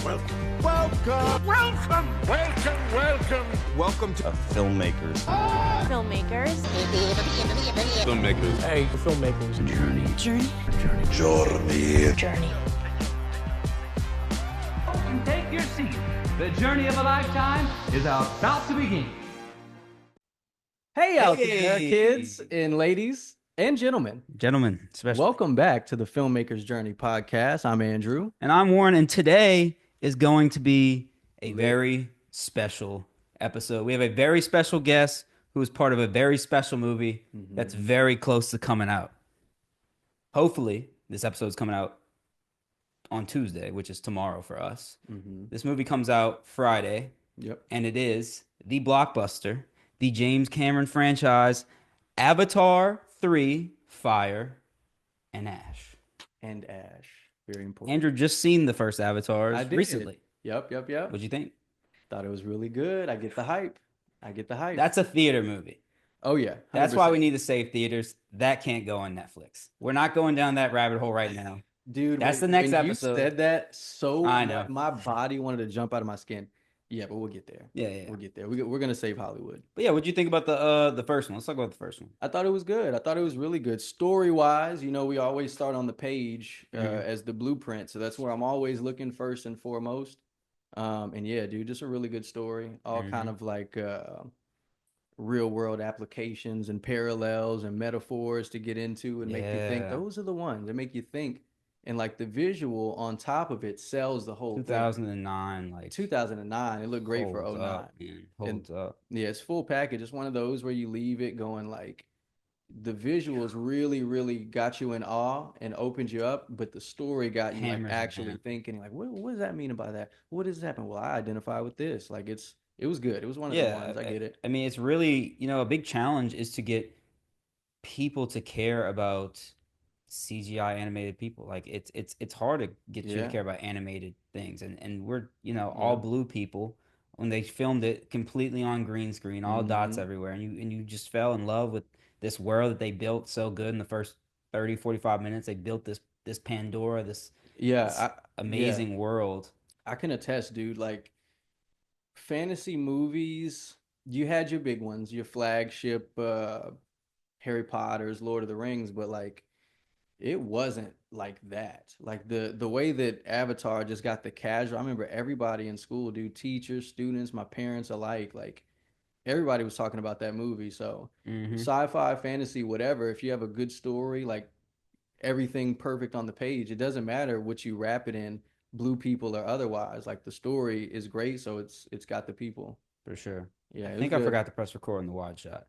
Welcome to filmmakers. Filmmakers. Filmmakers. Hey, filmmakers. Journey. Take your seat. The journey of a lifetime is about to begin. Hey out there, kids and ladies and gentlemen. Gentlemen, especially. Welcome back to the Filmmakers Journey podcast. I'm Andrew. And I'm Warren, and today is going to be a very special episode. We have a very special guest who is part of a very special movie that's very close to coming out. Hopefully, this episode is coming out on Tuesday, which is tomorrow for us. This movie comes out Friday, and it is the blockbuster, the James Cameron franchise, Avatar 3, Fire and Ash. And Ash. Very important. Andrew just seen the first Avatars I did. recently. Yep. What'd you think? Thought it was really good. I get the hype. That's a theater movie. Oh, yeah. 100%. That's why we need to save theaters. That can't go on Netflix. We're not going down that rabbit hole right now. Dude, that's the next when episode. You said that so I know. my body wanted to jump out of my skin. Yeah, but we'll get there. Yeah. We'll get there. We're going to save Hollywood. But yeah, what'd you think about the first one? Let's talk about the first one. I thought it was good. I thought it was really good. Story-wise, we always start on the page as the blueprint. So that's where I'm always looking first and foremost. And yeah, dude, just a really good story. All kind of like real-world applications and parallels and metaphors to get into and make you think. Those are the ones that make you think. And like the visual on top of it sells the whole 2009, thing. 2009. It looked great for 09. Holds up. Yeah, it's full package. It's one of those where you leave it going like the visuals really, really got you in awe and opened you up, but the story got you like actually thinking like, what does that mean about that? What does happen? Well, I identify with this. Like it was good. It was one of the ones. I get it. I mean, it's really, a big challenge is to get people to care about CGI animated people. Like it's hard to get you to care about animated things, and we're all blue people. When they filmed it completely on green screen, all dots everywhere, and you just fell in love with this world that they built so good in the first 30-45 minutes. They built this Pandora, this amazing world. I can attest, dude. Like fantasy movies, you had your big ones, your flagship Harry Potter's, Lord of the Rings, but like it wasn't like that. Like the way that Avatar just got the casual. I remember everybody in school, dude, teachers, students, my parents alike, like everybody was talking about that movie. So sci-fi, fantasy, whatever, if you have a good story, like everything perfect on the page, it doesn't matter what you wrap it in, blue people or otherwise. Like the story is great, so it's got the people. For sure. Yeah, I think I forgot to press record on the wide shot.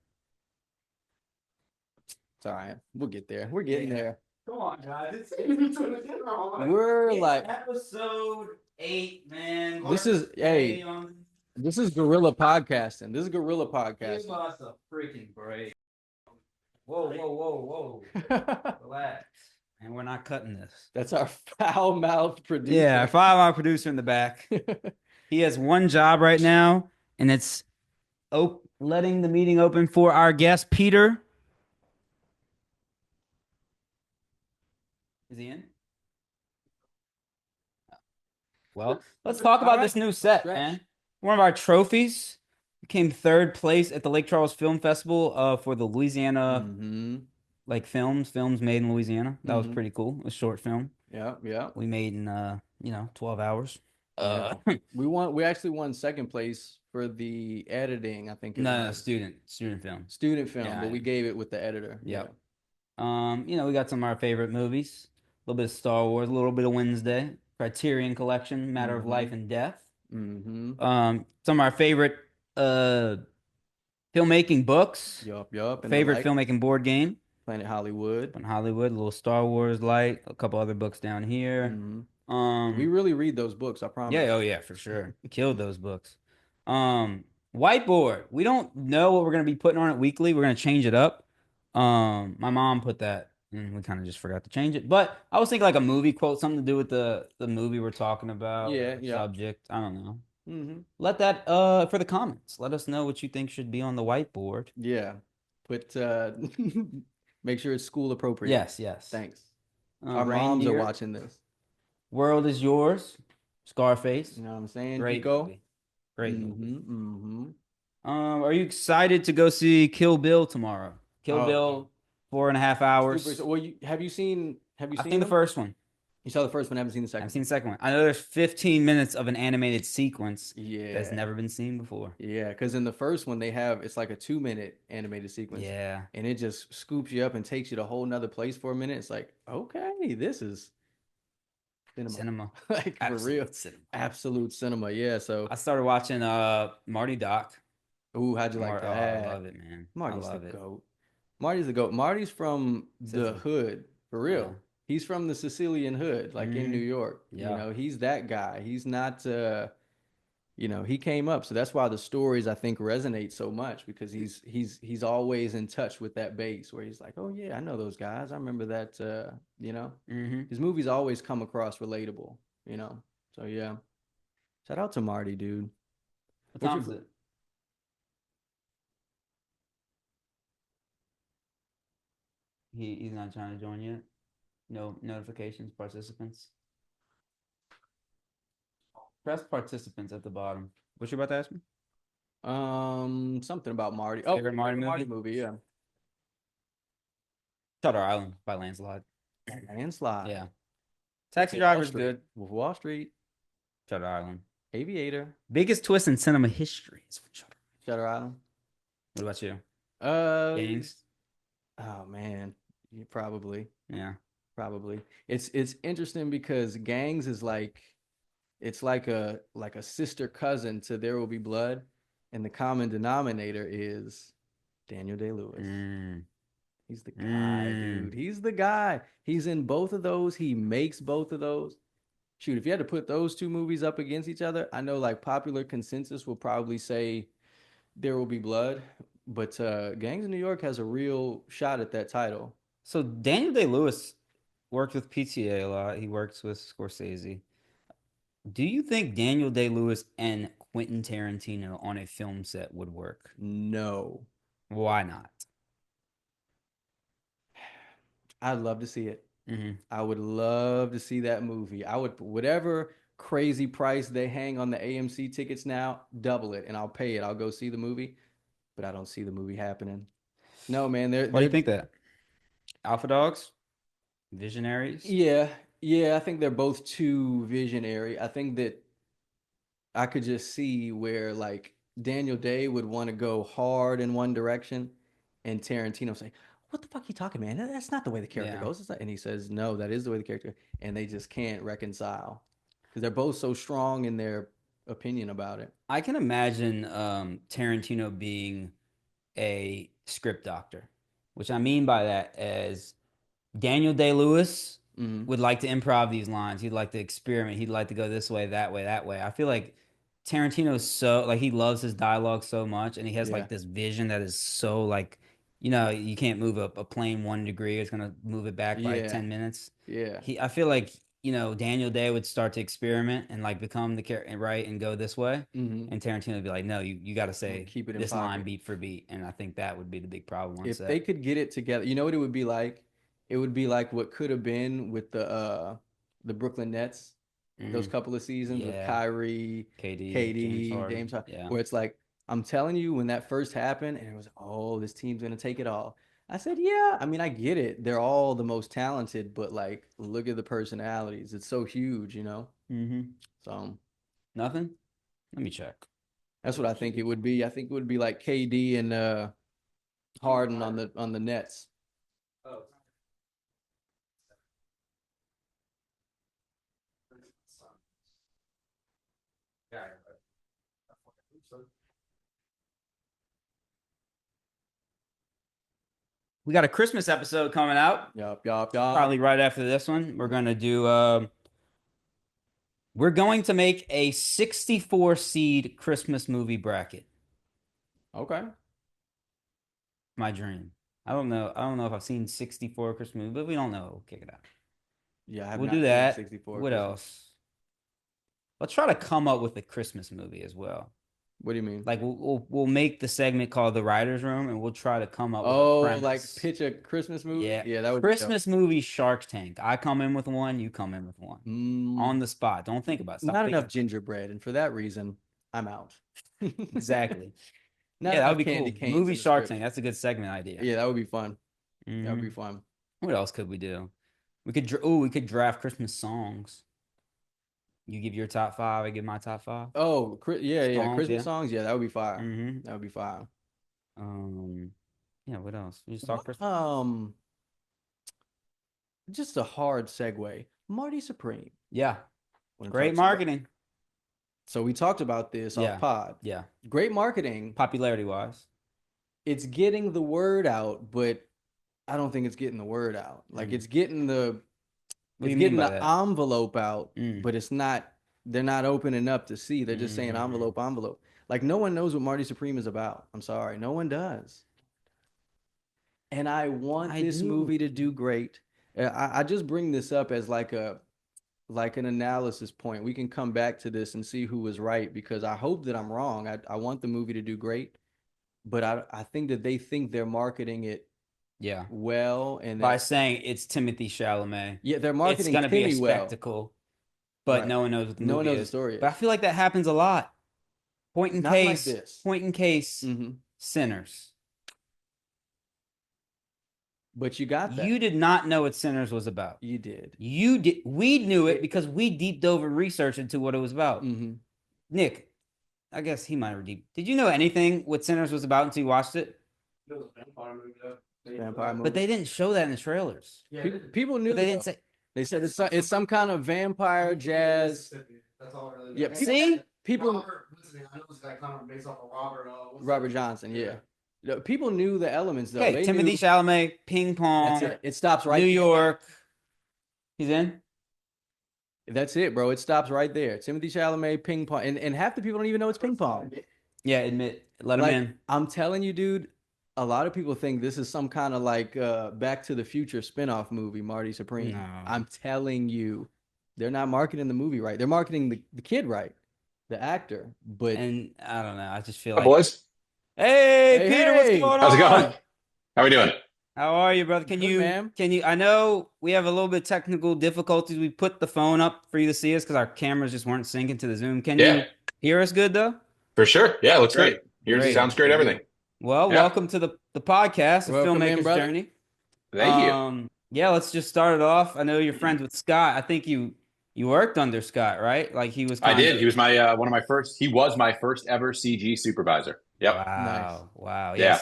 It's all right. We'll get there. We're getting there. Come on, guys. We're like episode 8, man. This is guerrilla podcasting. This is guerrilla podcasting. Give us a freaking break. Whoa. Relax. And we're not cutting this. That's our foul-mouthed producer. Yeah, our foul-mouthed producer in the back. He has one job right now, and it's letting the meeting open for our guest, Peter. Is he in? Well, let's talk about this new set, man. One of our trophies came third place at the Lake Charles Film Festival for the Louisiana like films made in Louisiana. That was pretty cool. A short film. Yeah. We made in 12 hours. We actually won second place for the editing, I think. No, student film. Student film, but we gave it with the editor. Yep. We got some of our favorite movies. A little bit of Star Wars, a little bit of Wednesday, Criterion Collection, Matter of Life and Death. Some of our favorite filmmaking books. Yup. Favorite filmmaking board game. Planet Hollywood. A little Star Wars light, a couple other books down here. We really read those books, I promise. Yeah, for sure. We killed those books. Whiteboard. We don't know what we're gonna be putting on it weekly. We're gonna change it up. My mom put that, and we kind of just forgot to change it. But I was thinking like a movie quote, something to do with the movie we're talking about. Yeah. Subject. I don't know. Let that for the comments. Let us know what you think should be on the whiteboard. Yeah. Put make sure it's school appropriate. Yes. Thanks. Our moms Reindeer. are watching this. World is yours. Scarface. You know what I'm saying? Great Pico. movie. Great movie. Mm-hmm. Are you excited to go see Kill Bill tomorrow? Kill Oh, Bill, 4.5 hours. Well, have you seen I've seen the them? first one. You saw the first one, haven't seen the I second haven't seen the second one. I know there's 15 minutes of an animated sequence one. Yeah. that's never been seen before. Yeah, because in the first one it's like a 2 minute animated sequence. Yeah. And it just scoops you up and takes you to a whole nother place for a minute. It's like, okay, this is Cinema. like for real. Cinema. Absolute cinema. Yeah. So I started watching Marty Doc. ooh, how'd you like Oh, that? I love it, man. Marty's I love the it. goat. Marty's the goat. Marty's from the Sicily. hood, for real. Yeah. He's from the Sicilian hood, like in New York. Yeah. You know, he's that guy. He's not he came up. So that's why the stories I think resonate so much because he's always in touch with that base where he's like, "Oh yeah, I know those guys. I remember that His movies always come across relatable, you know. So yeah. Shout out to Marty, dude. What time is it? He's not trying to join yet. No notifications, participants. Press participants at the bottom. What you about to ask me? Something about Marty. Favorite Marty movie? movie, yeah. Shutter Island by Landslide. Landslide. Yeah. Taxi Driver's good. Wolf of Wall Street. Shutter Island. Aviator. Biggest twist in cinema history is Shutter Island. What about you? Gangs. Oh man, probably. Yeah. Probably. It's interesting because Gangs is like it's like a sister cousin to There Will Be Blood, and the common denominator is Daniel Day-Lewis. He's the guy, dude. He's the guy. He's in both of those. He makes both of those. Shoot, if you had to put those two movies up against each other, I know like popular consensus will probably say There Will Be Blood, but Gangs of New York has a real shot at that title. So Daniel Day-Lewis worked with PTA a lot. He works with Scorsese. Do you think Daniel Day-Lewis and Quentin Tarantino on a film set would work? No. Why not? I'd love to see it. Mm-hmm. I would love to see that movie. I would, whatever crazy price they hang on the AMC tickets now, double it and I'll pay it. I'll go see the movie, but I don't see the movie happening. No, man. Why do you think that? Alpha Dogs? Visionaries? Yeah. I think they're both too visionary. I think that I could just see where like Daniel Day would want to go hard in one direction and Tarantino say, what the fuck are you talking, man? That's not the way the character goes. And he says, no, that is the way the character, and they just can't reconcile because they're both so strong in their opinion about it. I can imagine Tarantino being a script doctor, which I mean by that as Daniel Day-Lewis would like to improv these lines. He'd like to experiment. He'd like to go this way, that way, that way. I feel like Tarantino's so like he loves his dialogue so much, and he has like this vision that is so like, you know, you can't move a plane 1 degree. It's gonna move it back by 10 minutes. Yeah. I feel like, you know, Daniel Day would start to experiment and like become the character right and go this way, and Tarantino would be like, no, you got to say keep it in this pocket. line beat for beat, and I think that would be the big problem on If set. they could get it together, you know what it would be like? It would be like what could have been with the Brooklyn Nets, those couple of seasons with Kyrie, KD, James Harden, where it's like, I'm telling you, when that first happened, and it was, oh, this team's gonna take it all. I said, yeah, I mean, I get it. They're all the most talented, but like, look at the personalities. It's so huge, you know? So Nothing? Let me check. that's what I think it would be. I think it would be like KD and Harden on the Nets. We got a Christmas episode coming out. Yup. Probably right after this one. We're gonna do. We're going to make a 64 seed Christmas movie bracket. Okay. My dream. I don't know if I've seen 64 Christmas movies, but we don't know. We'll kick it out. Yeah, we'll do that. 64 what Christmas. else? Let's try to come up with a Christmas movie as well. What do you mean? Like we'll make the segment called the Writers Room, and we'll try to come up with a Like premise. pitch a Christmas movie? Yeah, Yeah, that would be dope. Christmas movie Shark Tank. I come in with one, you come in with one. On the spot. Don't think about it. Stop Not thinking. enough gingerbread, and for that reason, I'm out. Exactly. Not Yeah, that enough would be candy cool. canes Movie in the Shark script. Tank. That's a good segment idea. Yeah, that would be fun. That Mhm. would be fun. What else could we do? We could draft Christmas songs. You give your top 5, I give my top 5. Oh, yeah. Songs, Christmas yeah. songs. Yeah, that would be fire. Mm-hmm. That would be fire. Yeah, what else? We just talk Christmas. Just a hard segue. Marty Supreme. Yeah. Wanna Great talk about- marketing. So we talked about this Yeah. off pod. Yeah. Great marketing. Popularity wise. It's getting the word out, but I don't think it's getting the word out. Like it's getting the What do it's you getting mean the by that? envelope out, Mm. but it's not. They're not opening up to see. They're just saying envelope. Like no one knows what Marty Supreme is about. I'm sorry, no one does. And I want this movie to do great. I just bring this up as like an analysis point. We can come back to this and see who was right because I hope that I'm wrong. I want the movie to do great, but I think that they think they're marketing it Yeah. well and By saying it's Timothy Chalamet. yeah, they're marketing It's going to be a Timmy well. spectacle, but Right. no one knows what the No one movie knows the is. story. But I feel like that happens a lot. Point in Not like case. this. Point in case. Mhm. Sinners. But you got that. You did not know what Sinners was about. You did. You did. We knew it because we deep dove and researched into what it was about. Mhm. Nick, I guess he might have deep. Did you know anything what Sinners was about until you watched it? Vampire movie. But they didn't show that in the trailers. People knew. But they didn't though. say. They said it's some kind of vampire jazz. That's all it really Yeah, is. See? People. I know it's like kind of based off of Robert. Robert Johnson. Yeah. People knew the elements though. Okay, They Timothy knew- Chalamet, ping pong, That's it. It stops right. New there. York. He's in. That's it, bro. It stops right there. Timothy Chalamet, ping pong, and half the people don't even know it's ping pong. Yeah, let him Like, in. I'm telling you, dude. A lot of people think this is some kind of like Back to the Future spinoff movie, Marty Supreme. No. I'm telling you, they're not marketing the movie right. They're marketing the kid right, the actor. But And I don't know. I just feel Hi, like. boys. Hey, Hey, Peter, hey. what's going on? How's it going? How we doing? How are you, brother? Can Good, you? man. Can you? I know we have a little bit of technical difficulties. We put the phone up for you to see us because our cameras just weren't syncing to the Zoom. Can you Yeah. hear us good though? For sure. Yeah, looks great. Yours Great. sounds great. Everything. Well, Yeah. welcome to the podcast, The Welcome in, Filmmaker's brother. Journey. Thank you. Yeah, let's just start it off. I know you're friends with Scott. I think you worked under Scott, right? Like he was. I did. He was my one of my first. He was my first ever CG supervisor. Yep. Wow, wow. Yeah.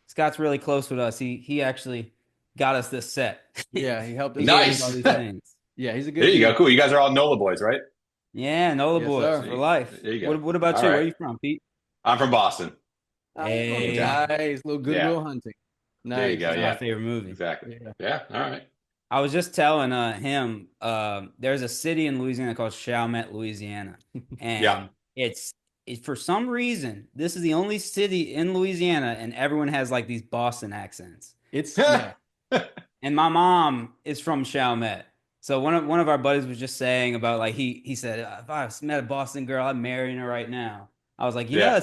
Scott's really close with us. He actually got us this set. yeah, he helped us. He gave us Nice. all these things. Yeah, he's a good. There you go. dude. Cool. You guys are all NOLA boys, right? Yeah, NOLA Yes, boys sir. for life. There you go. What about All you? right. Where are you from, Pete? I'm from Boston. Hey. Nice, little Goodwill Hunting. Nice. There you go. That's Yeah. my favorite movie. Exactly. Yeah. Yeah. All right. I was just telling him there's a city in Louisiana called Chalmette, Louisiana. And Yeah. it's for some reason, this is the only city in Louisiana and everyone has like these Boston accents. It's yeah. And my mom is from Chalmette. So one of our buddies was just saying about like he said, if I met a Boston girl, I'm marrying her right now. I was like, you know,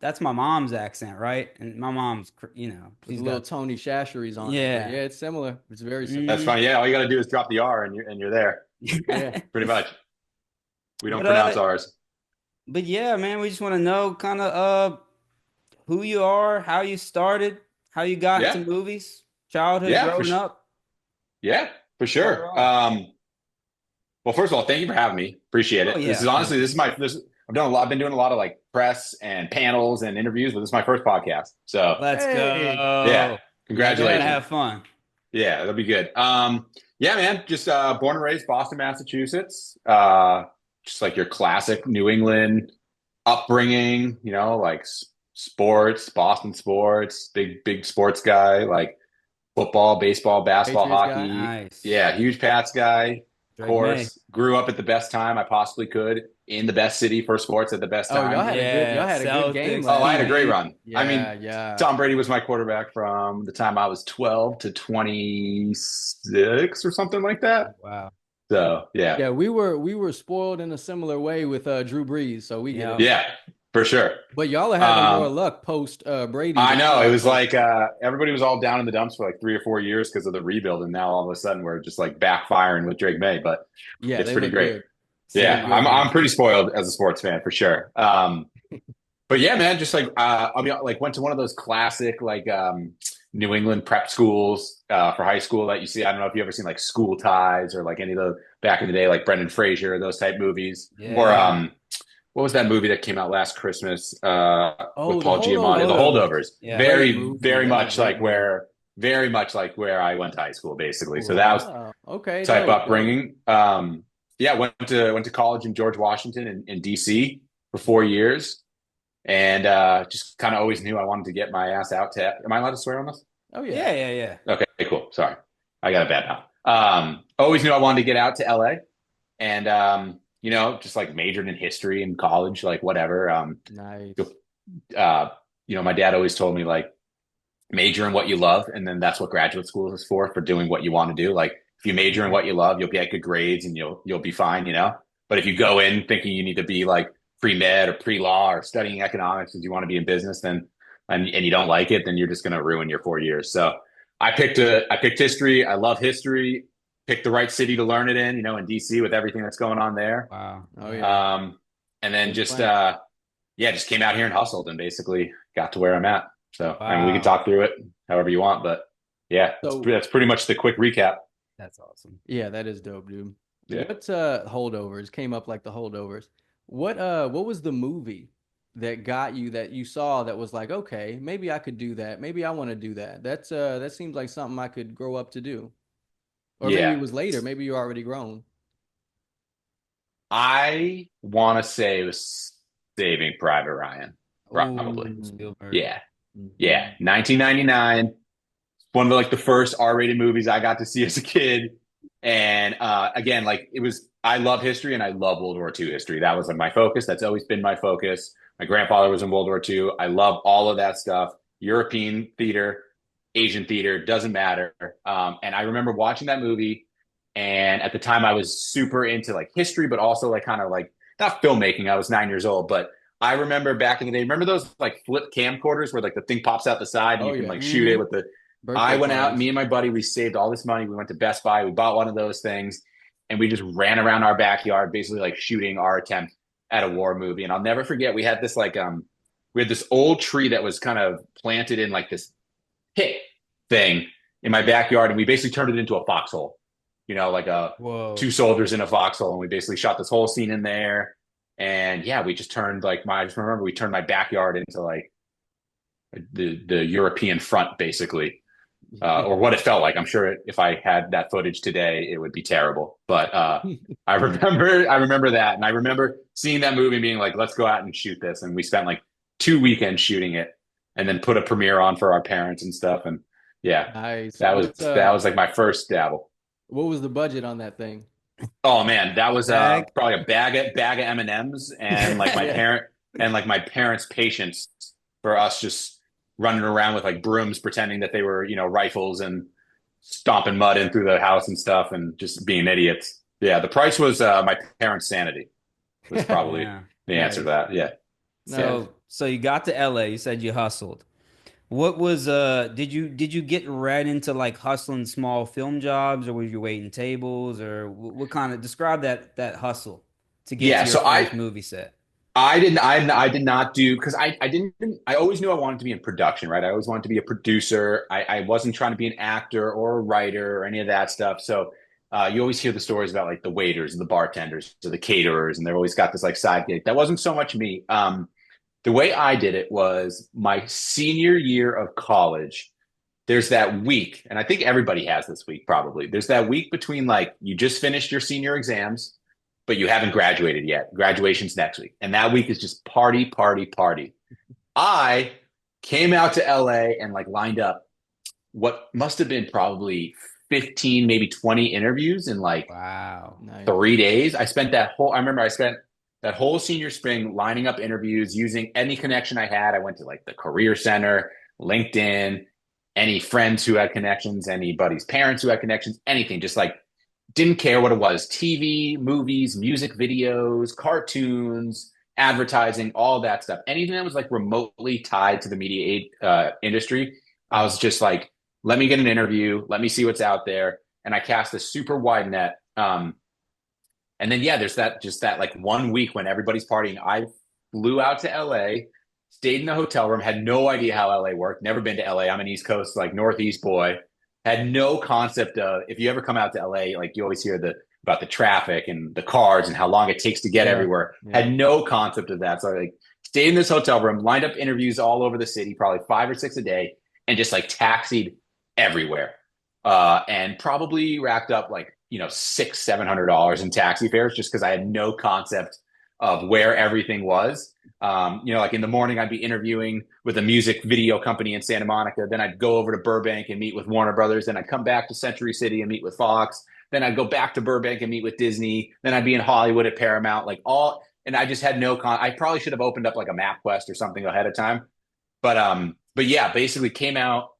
that's my mom's accent, right? And my mom's, you know, There's she's little got Tony Shasheries on it. Yeah. But yeah, it's similar. It's very similar. That's funny. Yeah. All you got to do is drop the R and you're there. Yeah. Pretty much. We don't But, pronounce R's. But yeah, man, we just want to know kind of who you are, how you started, how you got Yeah. into movies, childhood, Yeah, for growing sure. up. Yeah, for sure. All Well, first of all, thank you for having me. Appreciate it. Oh, yeah. This is honestly, I've done a lot. I've been doing a lot of like press and panels and interviews, but this is my first podcast. So Let's Hey. go. yeah, We're congratulations. gonna have fun. Yeah, that'll be good. Yeah, man, just born and raised Boston, Massachusetts. Just like your classic New England upbringing, you know, like sports, Boston sports, big sports guy, like football, baseball, basketball, Patriots guy? hockey. Nice. Yeah, huge Pats guy. Of Drake course, May. grew up at the best time I possibly could in the best city for sports at the best Oh, time. y'all had a good Celtics. game. Oh, I had a TV. great run. Yeah, I mean, yeah. Tom Brady was my quarterback from the time I was 12 to 26 or something like that. Wow. So, yeah. Yeah, we were spoiled in a similar way with Drew Brees, so we get it. Yeah, for sure. But y'all are having more Um, luck post Brady. I than know we it are was post- like everybody was all down in the dumps for like 3 or 4 years because of the rebuild, and now all of a sudden we're just like backfiring with Drake May. But Yeah, it's they pretty look great. good. They Yeah, look good, I'm man. pretty spoiled as a sports fan for sure. But yeah, man, just like I'll be like went to one of those classic like New England prep schools for high school that you see. I don't know if you ever seen like School Ties or like any of the back in the day, like Brendan Fraser, those type movies, or Yeah. what was that movie that came out last Christmas with Oh, the Paul Giamatti? The holdovers. Holdovers. Yeah. Great Very, movie. very That's a much great like movie. very much like where I went to high school, basically. So that was Wow. Okay, type dope. upbringing. Yeah, went to college in George Washington in DC for 4 years, and just kind of always knew I wanted to get my ass out to. Am I allowed to swear on this? Oh Yeah, yeah. yeah, yeah. Okay, cool. Sorry, I got a bad mouth. Always knew I wanted to get out to LA, and just like majored in history in college, like whatever. Nice. My dad always told me like major in what you love, and then that's what graduate school is for doing what you want to do. Like if you major in what you love, you'll get good grades and you'll be fine, But if you go in thinking you need to be like pre-med or pre-law or studying economics because you want to be in business, then and you don't like it, then you're just going to ruin your 4 years. So I picked history. I love history. Picked the right city to learn it in DC with everything that's going on there. Wow. Oh yeah. And then Good just plan. just came out here and hustled and basically got to where I'm at. So I mean, we can Wow. talk through it however you want, but yeah, So- that's pretty much the quick recap. That's awesome. Yeah, that is dope, dude. Yeah. What's holdovers? Came up like the holdovers. What was the movie that got you that you saw that was like, okay, maybe I could do that. Maybe I want to do that. That seems like something I could grow up to do. Or maybe Yeah. it was later. Maybe you're already grown. I want to say it was Saving Private Ryan. Probably. Ooh, Spielberg. Yeah. Mhm. Yeah. 1999. One of the first R-rated movies I got to see as a kid. And again, like I love history and I love World War II history. That was my focus. That's always been my focus. My grandfather was in World War II. I love all of that stuff. European theater, Asian theater, doesn't matter. And I remember watching that movie. And at the time I was super into like history, but also like kind of like not filmmaking. I was 9 years old, but I remember back in the day, remember those like flip camcorders where like the thing pops out the side and Oh, you can yeah. like shoot it with the Birthday I went out, parties. me and my buddy, we saved all this money. We went to Best Buy, we bought one of those things, and we just ran around our backyard, basically like shooting our attempt at a war movie. And I'll never forget, we had this we had this old tree that was kind of planted in like this pit thing in my backyard, and we basically turned it into a foxhole. Like Whoa. two soldiers in a foxhole, and we basically shot this whole scene in there. And yeah, we just turned I just remember we turned my backyard into like the European front, basically. Or what it felt like. I'm sure if I had that footage today, it would be terrible. But I remember that, and I remember seeing that movie and being like, "Let's go out and shoot this." And we spent like 2 weekends shooting it, and then put a premiere on for our parents and stuff. And yeah, Nice. that was What's, like my first dabble. what was the budget on that thing? Oh man, that was Bag? probably a bag of M&Ms and like my parents' patience for us just running around with like brooms pretending that they were, rifles and stomping mud in through the house and stuff and just being idiots. Yeah, the price was my parents' sanity was probably Yeah. the answer to that. Yeah. So you got to LA, you said you hustled. What was did you get right into like hustling small film jobs, or were you waiting tables, or what kind of describe that hustle to get Yeah, to so your first movie set? I did not do because I always knew I wanted to be in production, right? I always wanted to be a producer. I wasn't trying to be an actor or a writer or any of that stuff. So you always hear the stories about like the waiters and the bartenders or the caterers, and they've always got this like side gig. That wasn't so much me. The way I did it was my senior year of college. There's that week, and I think everybody has this week probably. There's that week between like you just finished your senior exams, but you haven't graduated yet. Graduation's next week. And that week is just party, party, party. I came out to LA and like lined up what must have been probably 15, maybe 20 interviews in like Wow. Nice. 3 days. I spent that whole senior spring lining up interviews using any connection I had. I went to like the Career Center, LinkedIn, any friends who had connections, anybody's parents who had connections, anything, just like didn't care what it was. TV, movies, music videos, cartoons, advertising, all that stuff. Anything that was like remotely tied to the media industry, I was just like, let me get an interview, let me see what's out there. And I cast a super wide net. And then, yeah, there's that like 1 week when everybody's partying. I flew out to LA, stayed in the hotel room, had no idea how LA worked. Never been to LA. I'm an East Coast, like Northeast boy. Had no concept of, if you ever come out to LA, like you always hear about the traffic and the cars and how long it takes to get everywhere. Yeah. Had no concept of that. So I like stayed in this hotel room, lined up interviews all over the city, probably 5 or 6 a day, and just like taxied everywhere. And probably racked up like, $600-700 in taxi fares just because I had no concept of where everything was. Like in the morning, I'd be interviewing with a music video company in Santa Monica. Then I'd go over to Burbank and meet with Warner Brothers. Then I'd come back to Century City and meet with Fox. Then I'd go back to Burbank and meet with Disney. Then I'd be in Hollywood at Paramount, and I just had I probably should have opened up like a MapQuest or something ahead of time. But yeah, basically came out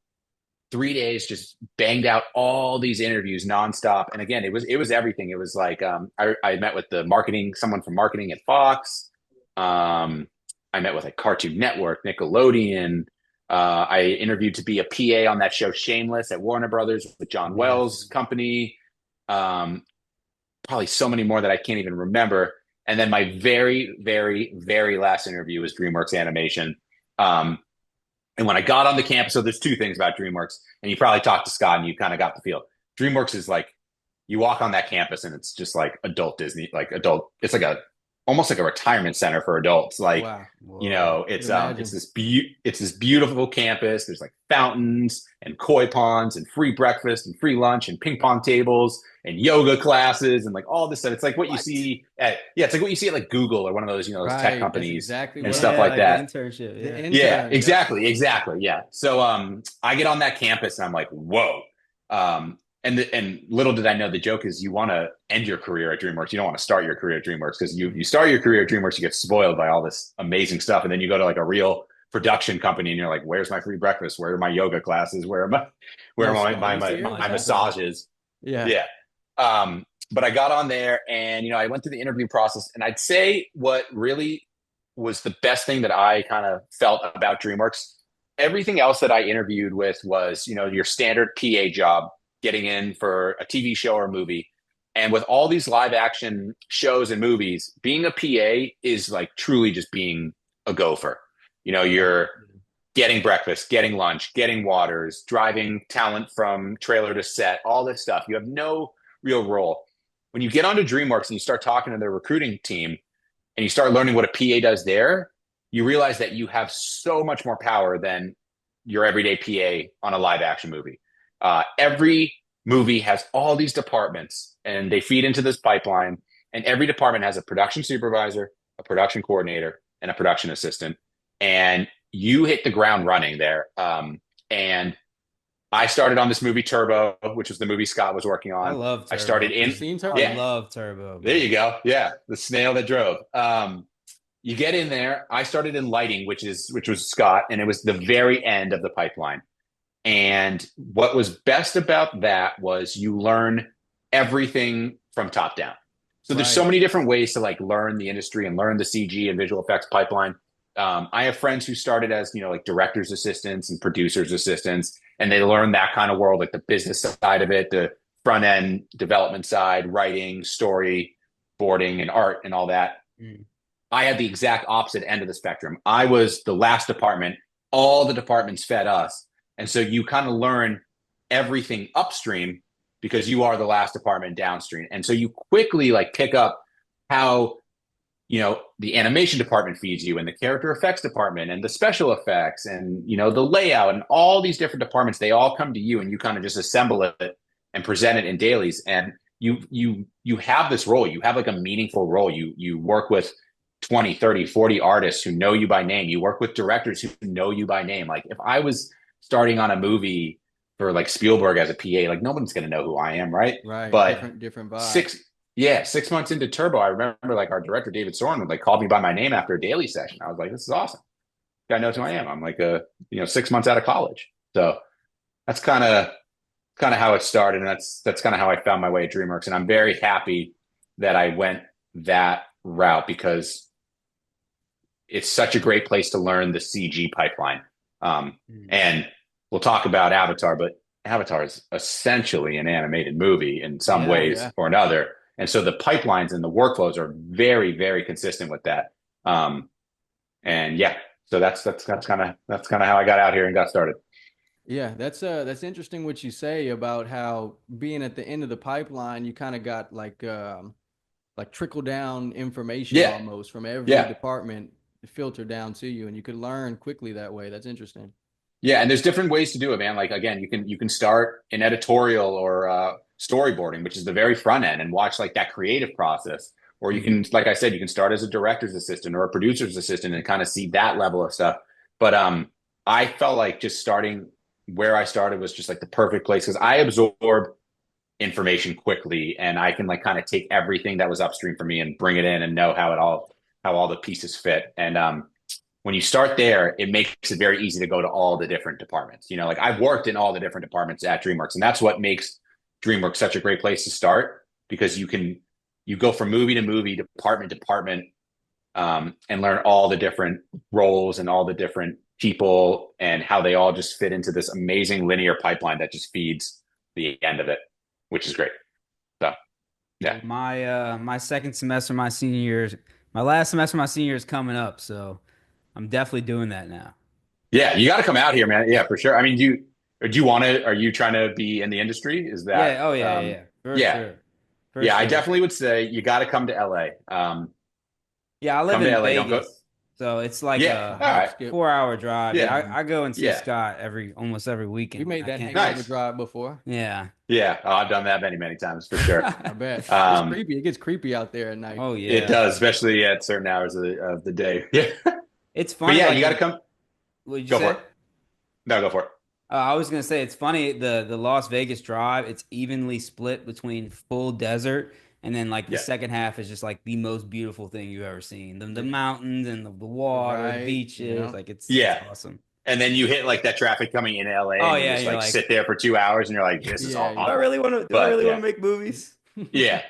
3 days, just banged out all these interviews nonstop. And again, it was everything. It was like, I met with someone from marketing at Fox. I met with like Cartoon Network, Nickelodeon. I interviewed to be a PA on that show Shameless at Warner Brothers with John Wells' company. Probably so many more that I can't even remember. And then my very, very, very last interview was DreamWorks Animation. And when I got on the campus, so there's 2 things about DreamWorks, and you probably talked to Scott and you kind of got the feel. DreamWorks is like, you walk on that campus and it's just like adult Disney, it's like almost like a retirement center for adults. Like, wow. It's this beautiful campus. There's like fountains and koi ponds and free breakfast and free lunch and ping pong tables and yoga classes and like all this stuff. It's like what you see it's like what you see at like Google or one of those, those tech companies and stuff like that. Internship. Yeah, exactly. Yeah. So, I get on that campus and I'm like, whoa. And little did I know the joke is you want to end your career at DreamWorks. You don't want to start your career at DreamWorks because you start your career at DreamWorks, you get spoiled by all this amazing stuff. And then you go to like a real production company and you're like, where's my free breakfast? Where are my yoga classes? Where are my massages? Yeah. But I got on there and, I went through the interview process, and I'd say what really was the best thing that I kind of felt about DreamWorks, everything else that I interviewed with was, your standard PA job, getting in for a TV show or a movie. And with all these live action shows and movies, being a PA is like truly just being a gopher. You're getting breakfast, getting lunch, getting waters, driving talent from trailer to set, all this stuff. You have no real role. When you get onto DreamWorks and you start talking to their recruiting team and you start learning what a PA does there, you realize that you have so much more power than your everyday PA on a live action movie. Every movie has all these departments and they feed into this pipeline, and every department has a production supervisor, a production coordinator, and a production assistant. And you hit the ground running there. And I started on this movie Turbo, which was the movie Scott was working on. I love Turbo. I started in. You've seen Turbo? Yeah. I love Turbo. Man. There you go. Yeah. The snail that drove. You get in there. I started in lighting, which was Scott, and it was the very end of the pipeline. And what was best about that was you learn everything from top down. So there's so many different ways to like learn the industry and learn the CG and visual effects pipeline. I have friends who started as, like director's assistants and producers assistants, and they learn that kind of world, like the business side of it, the front end development side, writing, story, boarding, and art and all that. I had the exact opposite end of the spectrum. I was the last department. All the departments fed us. And so you kind of learn everything upstream because you are the last department downstream. And so you quickly like pick up how, the animation department feeds you, and the character effects department, and the special effects, and, the layout, and all these different departments, they all come to you, and you kind of just assemble it and present it in dailies. And you have this role. You have like a meaningful role. You work with 20, 30, 40 artists who know you by name. You work with directors who know you by name. Like if I was starting on a movie for like Spielberg as a PA, like no one's going to know who I am. Right. But different vibe. 6 months into Turbo, I remember like our director, David Soren, would like call me by my name after a daily session. I was like, this is awesome. Guy knows who I am. I'm like 6 months out of college. So that's kind of how it started. And that's kind of how I found my way at DreamWorks. And I'm very happy that I went that route because it's such a great place to learn the CG pipeline. And we'll talk about Avatar, but Avatar is essentially an animated movie in some ways or another. And so the pipelines and the workflows are very, very consistent with that. And yeah, so that's kind of how I got out here and got started. Yeah, that's interesting what you say about how being at the end of the pipeline, you kind of got like trickle down information almost from every department filtered down to you, and you could learn quickly that way. That's interesting. Yeah, and there's different ways to do it, man. Like again, you can start in editorial or storyboarding, which is the very front end, and watch like that creative process. Or you can, like I said, you can start as a director's assistant or a producer's assistant and kind of see that level of stuff. But I felt like just starting where I started was just like the perfect place because I absorb information quickly, and I can like kind of take everything that was upstream for me and bring it in and know how all the pieces fit. And when you start there, it makes it very easy to go to all the different departments. You know, like I've worked in all the different departments at DreamWorks, and that's what makes DreamWorks such a great place to start because you go from movie to movie, department to department, and learn all the different roles and all the different people and how they all just fit into this amazing linear pipeline that just feeds the end of it, which is great. So, yeah. My second semester, my senior year, my last semester, my senior year is coming up, so I'm definitely doing that now. Yeah, you got to come out here, man. Yeah, for sure. I mean, do you want to? Are you trying to be in the industry? Is that? Yeah. Oh yeah. Yeah. For sure. For yeah, sure. I definitely would say you got to come to LA. Yeah, I live in Vegas, so it's like all right. 4-hour drive. Yeah. I go and see Scott almost every weekend. You made that can't- hangover drive before. Yeah. Yeah, I've done that many, many times for sure. I bet. It's creepy. It gets creepy out there at night. Oh yeah. It does, especially at certain hours of the day. Yeah. It's funny. But yeah, like, you got to come. What'd you Go say? for it. No, go for it. I was gonna say it's funny the Las Vegas drive. It's evenly split between full desert and then like the second half is just like the most beautiful thing you've ever seen. The mountains and the water, the beaches, like it's awesome. And then you hit like that traffic coming in LA. Oh and you yeah, just you're like sit there for 2 hours and you're like, this is all. Do I really want to make movies? Yeah.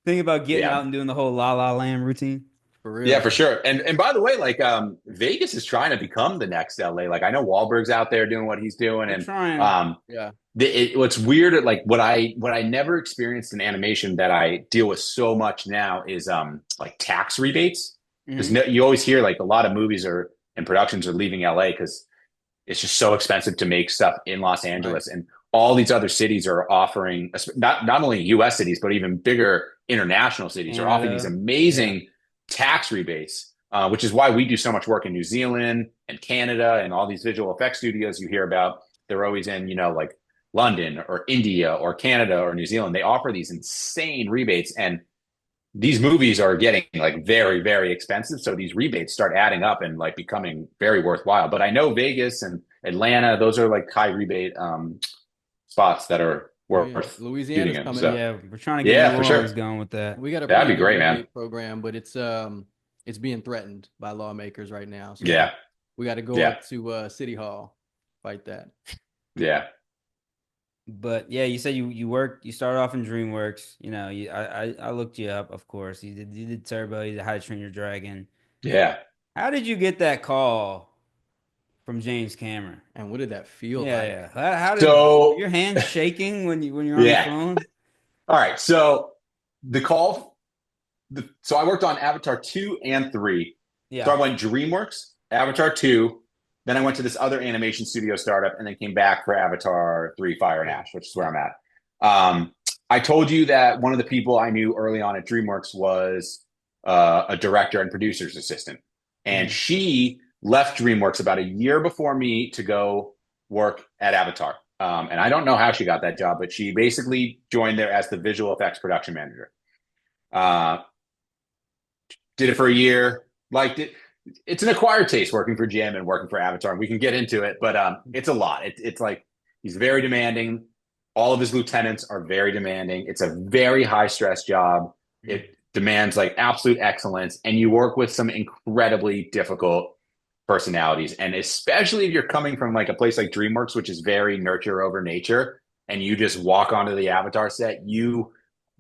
Think about getting out and doing the whole La La Land routine. For real. Yeah, for sure. And by the way, like Vegas is trying to become the next LA. Like I know Wahlberg's out there doing what he's doing, and what's weird, like what I never experienced in animation that I deal with so much now is like tax rebates. Because you always hear like a lot of movies and productions are leaving LA because it's just so expensive to make stuff in Los Angeles, and all these other cities are offering not only U.S. cities but even bigger international cities are offering these amazing tax rebates, which is why we do so much work in New Zealand and Canada and all these visual effects studios you hear about. They're always in, like London or India or Canada or New Zealand. They offer these insane rebates, and these movies are getting like very, very expensive. So these rebates start adding up and like becoming very worthwhile. But I know Vegas and Atlanta, those are like high rebate spots that are worth Louisiana's shooting in. coming. So. Yeah, we're trying to get New Orleans going with that. We got That'd be great, man. Program, but it's being threatened by lawmakers right now. So we got to go up to City Hall, fight that. Yeah. But yeah, you said you started off in DreamWorks. I looked you up, of course. You did Turbo, you did How to Train Your Dragon. Yeah. How did you get that call from James Cameron? And what did that feel like? Yeah. How did your hands shaking when you're on the phone? All right. So the call. So I worked on Avatar 2 and 3. Yeah. So I went DreamWorks, Avatar 2. Then I went to this other animation studio startup and then came back for Avatar 3 Fire and Ash, which is where I'm at. I told you that one of the people I knew early on at DreamWorks was a director and producer's assistant. And she left DreamWorks about a year before me to go work at Avatar. And I don't know how she got that job, but she basically joined there as the visual effects production manager. Did it for a year, liked it. It's an acquired taste working for Jim and working for Avatar. We can get into it, but it's a lot. It's like he's very demanding. All of his lieutenants are very demanding. It's a very high stress job. It demands like absolute excellence, and you work with some incredibly difficult personalities. And especially if you're coming from like a place like DreamWorks, which is very nurture over nature, and you just walk onto the Avatar set, you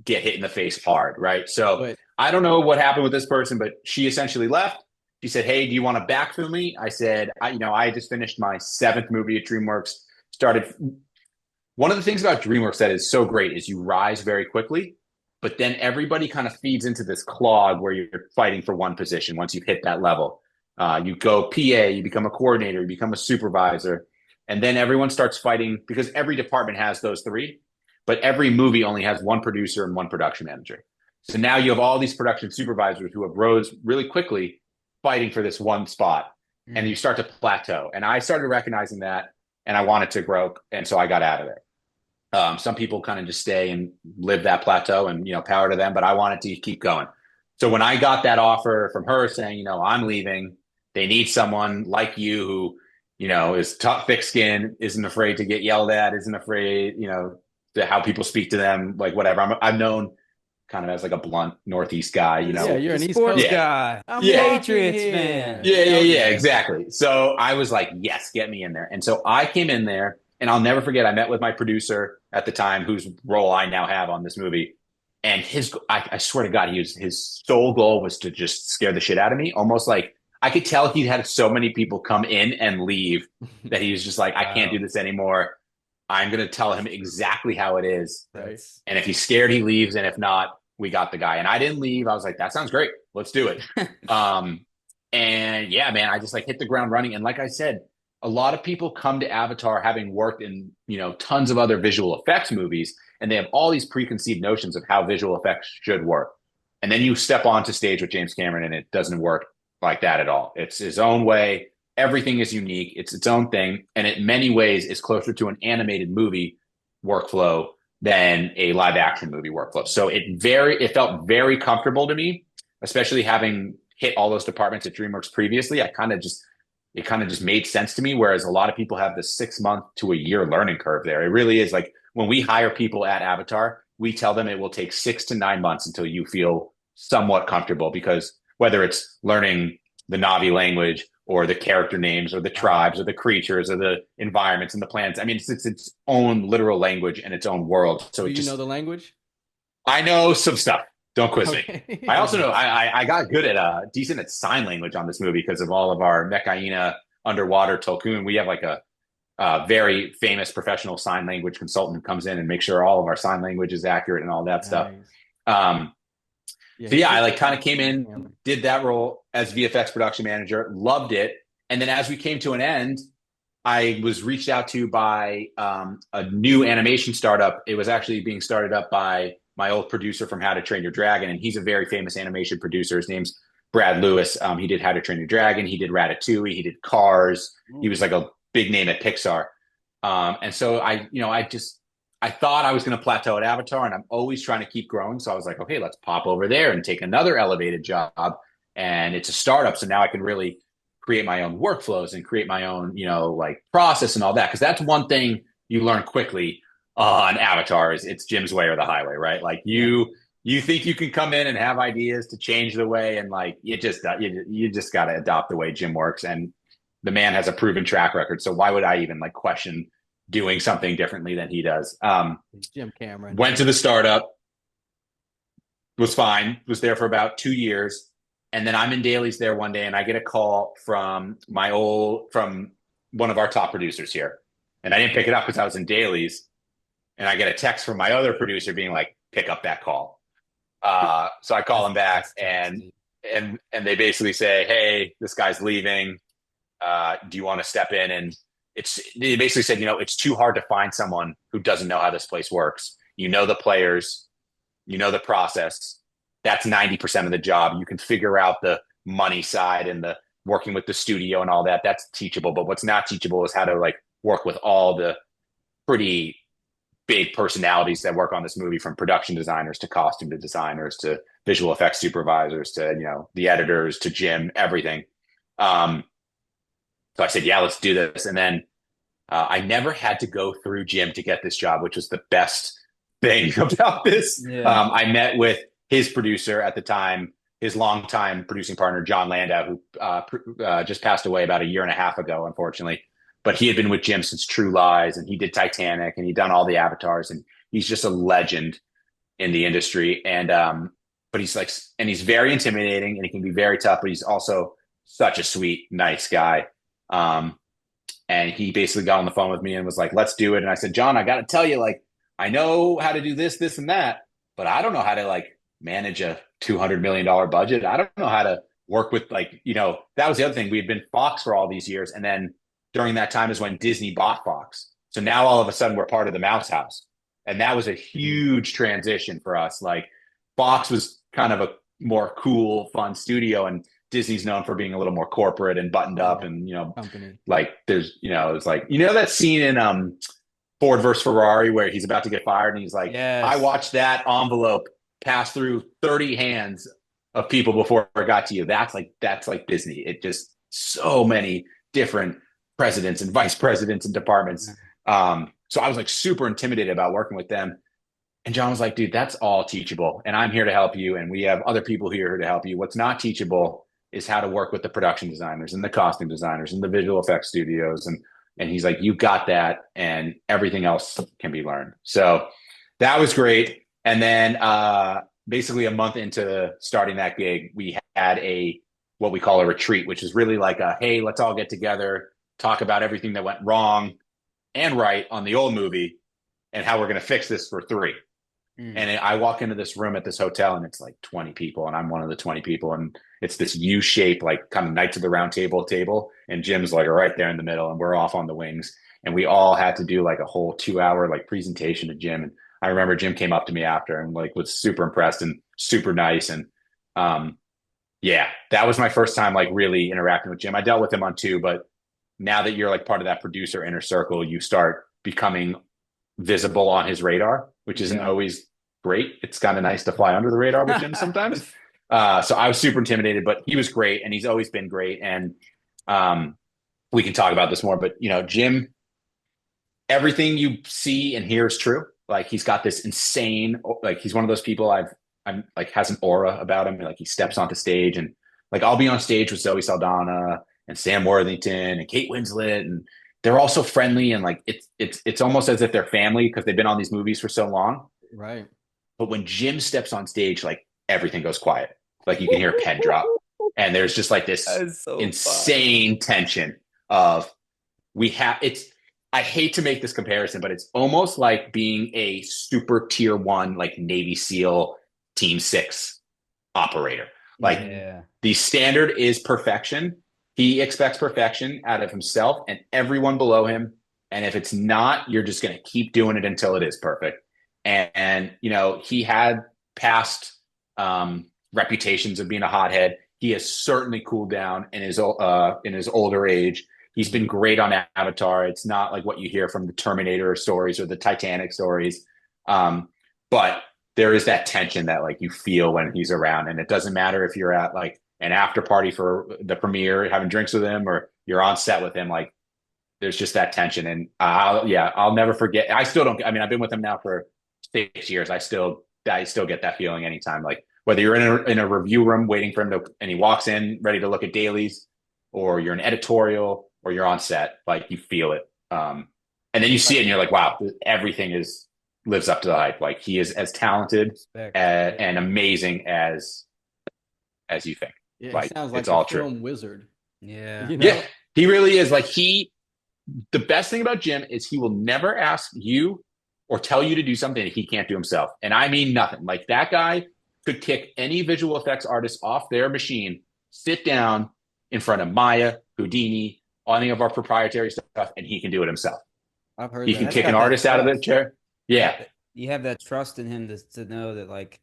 get hit in the face hard, right? So I don't know what happened with this person, but she essentially left. She said, "Hey, do you want to backfill me?" I said, I just finished my 7th movie at DreamWorks. Started. One of the things about DreamWorks that is so great is you rise very quickly, but then everybody kind of feeds into this clog where you're fighting for one position once you've hit that level. You go PA, you become a coordinator, you become a supervisor, and then everyone starts fighting because every department has those 3, but every movie only has one producer and one production manager. So now you have all these production supervisors who have rose really quickly fighting for this one spot, and you start to plateau. And I started recognizing that, and I wanted to grow, and so I got out of there. Some people kind of just stay and live that plateau, and power to them, but I wanted to keep going. So when I got that offer from her saying, I'm leaving, they need someone like you who, is tough, thick-skinned, isn't afraid to get yelled at, isn't afraid, to how people speak to them, like whatever. I'm known kind of as like a blunt Northeast guy, Yeah, you're an East Sports Coast guy. I'm Patriots walking fan. here. Yeah, exactly. So I was like, yes, get me in there. And so I came in there, and I'll never forget, I met with my producer at the time, whose role I now have on this movie. And I swear to God, his sole goal was to just scare the shit out of me. Almost like I could tell he had so many people come in and leave that he was just like, I can't do this anymore. I'm going to tell him exactly how it is. Right. And if he's scared, he leaves. And if not, we got the guy. And I didn't leave. I was like, that sounds great. Let's do it. And yeah, man, I just like hit the ground running. And like I said, a lot of people come to Avatar having worked in, tons of other visual effects movies, and they have all these preconceived notions of how visual effects should work. And then you step onto stage with James Cameron, and it doesn't work like that at all. It's his own way. Everything is unique. It's its own thing. And in many ways is closer to an animated movie workflow than a live action movie workflow. So it felt very comfortable to me, especially having hit all those departments at DreamWorks previously. It kind of just made sense to me. Whereas a lot of people have the 6-month to a year learning curve there. It really is like when we hire people at Avatar, we tell them it will take 6 to 9 months until you feel somewhat comfortable, because whether it's learning the Na'vi language or the character names or the tribes or the creatures or the environments and the planets, I mean, it's its own literal language and its own world. So Do you know the language? I know some stuff. Don't quiz Okay. me. I also know I got good at decent at sign language on this movie because of all of our Mekaina underwater Tolkien. We have like a very famous professional sign language consultant who comes in and makes sure all of our sign language is accurate and all that stuff. So yeah, I like kind of came in, did that role as VFX production manager, loved it. And then as we came to an end, I was reached out to by a new animation startup. It was actually being started up by my old producer from How to Train Your Dragon, and he's a very famous animation producer. His name's Brad Lewis. He did How to Train Your Dragon. He did Ratatouille. He did Cars. He was like a big name at Pixar. And so I thought I was going to plateau at Avatar, and I'm always trying to keep growing. So I was like, okay, let's pop over there and take another elevated job. And it's a startup. So now I can really create my own workflows and create my own, like process and all that. Cause that's one thing you learn quickly on Avatar is it's Jim's way or the highway, right? Like you think you can come in and have ideas to change the way. And like, you just got to adopt the way Jim works. And the man has a proven track record. So why would I even like question doing something differently than he does? Jim Cameron went to the startup, was fine, was there for about 2 years. And then I'm in dailies there one day, and I get a call from one of our top producers here. And I didn't pick it up because I was in dailies. And I get a text from my other producer being like, pick up that call. So I call him back, and they basically say, hey, this guy's leaving. Do you want to step in? And they basically said, it's too hard to find someone who doesn't know how this place works. The players, the process. That's 90% of the job. You can figure out the money side and the working with the studio and all that. That's teachable. But what's not teachable is how to like work with all the pretty big personalities that work on this movie, from production designers to costume designers to visual effects supervisors to, the editors to Jim, everything. So I said, yeah, let's do this. And then I never had to go through Jim to get this job, which was the best thing about this. Yeah. I met with his producer at the time, his longtime producing partner, John Landau, who just passed away about 1.5 years ago, unfortunately. But he had been with Jim since True Lies, and he did Titanic, and he'd done all the Avatars, and he's just a legend in the industry. And but he's very intimidating, and he can be very tough, but he's also such a sweet, nice guy. And he basically got on the phone with me and was like, let's do it. And I said, John, I got to tell you, like, I know how to do this, this, and that, but I don't know how to like manage a $200 million budget. I don't know how to work with like, that was the other thing. We had been Fox for all these years. And then during that time is when Disney bought Fox. So now all of a sudden we're part of the Mouse House. And that was a huge transition for us. Like Fox was kind of a more cool, fun studio, and Disney's known for being a little more corporate and buttoned up, and company. like there's it's like that scene in Ford versus Ferrari where he's about to get fired and he's like, Yes. I watched that envelope pass through 30 hands of people before it got to you. That's like Disney. It just so many different presidents and vice presidents and departments. So I was like super intimidated about working with them. And John was like, dude, that's all teachable. And I'm here to help you. And we have other people here to help you. What's not teachable is how to work with the production designers and the costume designers and the visual effects studios. And he's like, you got that. And everything else can be learned. So that was great. And then basically a month into starting that gig, we had what we call a retreat, which is really like hey, let's all get together, talk about everything that went wrong and right on the old movie and how we're going to fix this for 3. And I walk into this room at this hotel and it's like 20 people and I'm one of the 20 people. And it's this U-shaped, like kind of Knights of the Round table. And Jim's like right there in the middle and we're off on the wings. And we all had to do like a whole 2-hour like presentation to Jim. And I remember Jim came up to me after and like was super impressed and super nice. And that was my first time like really interacting with Jim. I dealt with him on 2, but now that you're like part of that producer inner circle, you start becoming visible on his radar, which isn't always great. It's kind of nice to fly under the radar with Jim sometimes. So I was super intimidated, but he was great and he's always been great. And we can talk about this more, but Jim, everything you see and hear is true. Like he's got this insane, like he's one of those people I'm like has an aura about him. Like he steps onto stage and like I'll be on stage with Zoe Saldana and Sam Worthington and Kate Winslet, and they're all so friendly and like it's almost as if they're family because they've been on these movies for so long. Right. But when Jim steps on stage, like everything goes quiet. Like you can hear a pen drop. And there's just like this insane tension of I hate to make this comparison, but it's almost like being a super tier 1, like Navy SEAL Team 6 operator. Like the standard is perfection. He expects perfection out of himself and everyone below him. And if it's not, you're just going to keep doing it until it is perfect. And he had past reputations of being a hothead. He has certainly cooled down in his older age. He's been great on Avatar. It's not like what you hear from the Terminator stories or the Titanic stories. But there is that tension that like you feel when he's around. And it doesn't matter if you're at like an after party for the premiere, having drinks with him, or you're on set with him. Like there's just that tension. And I'll never forget. I've been with him now for 6 years. I still get that feeling anytime. Like whether you're in a review room waiting for him and he walks in ready to look at dailies, or you're an editorial, or you're on set, like you feel it. And then you see it and you're like, wow, everything lives up to the hype. Like he is as talented and amazing as you think. Yeah, like sounds like it's all film true. wizard. Yeah. Yeah, he really is. Like the best thing about Jim is he will never ask you or tell you to do something that he can't do himself. And I mean nothing. Like that guy could kick any visual effects artist off their machine, sit down in front of Maya, Houdini, any of our proprietary stuff, and he can do it himself. I've heard he that. can kick an artist out of the chair. Yeah. You have that trust in him to know that, like,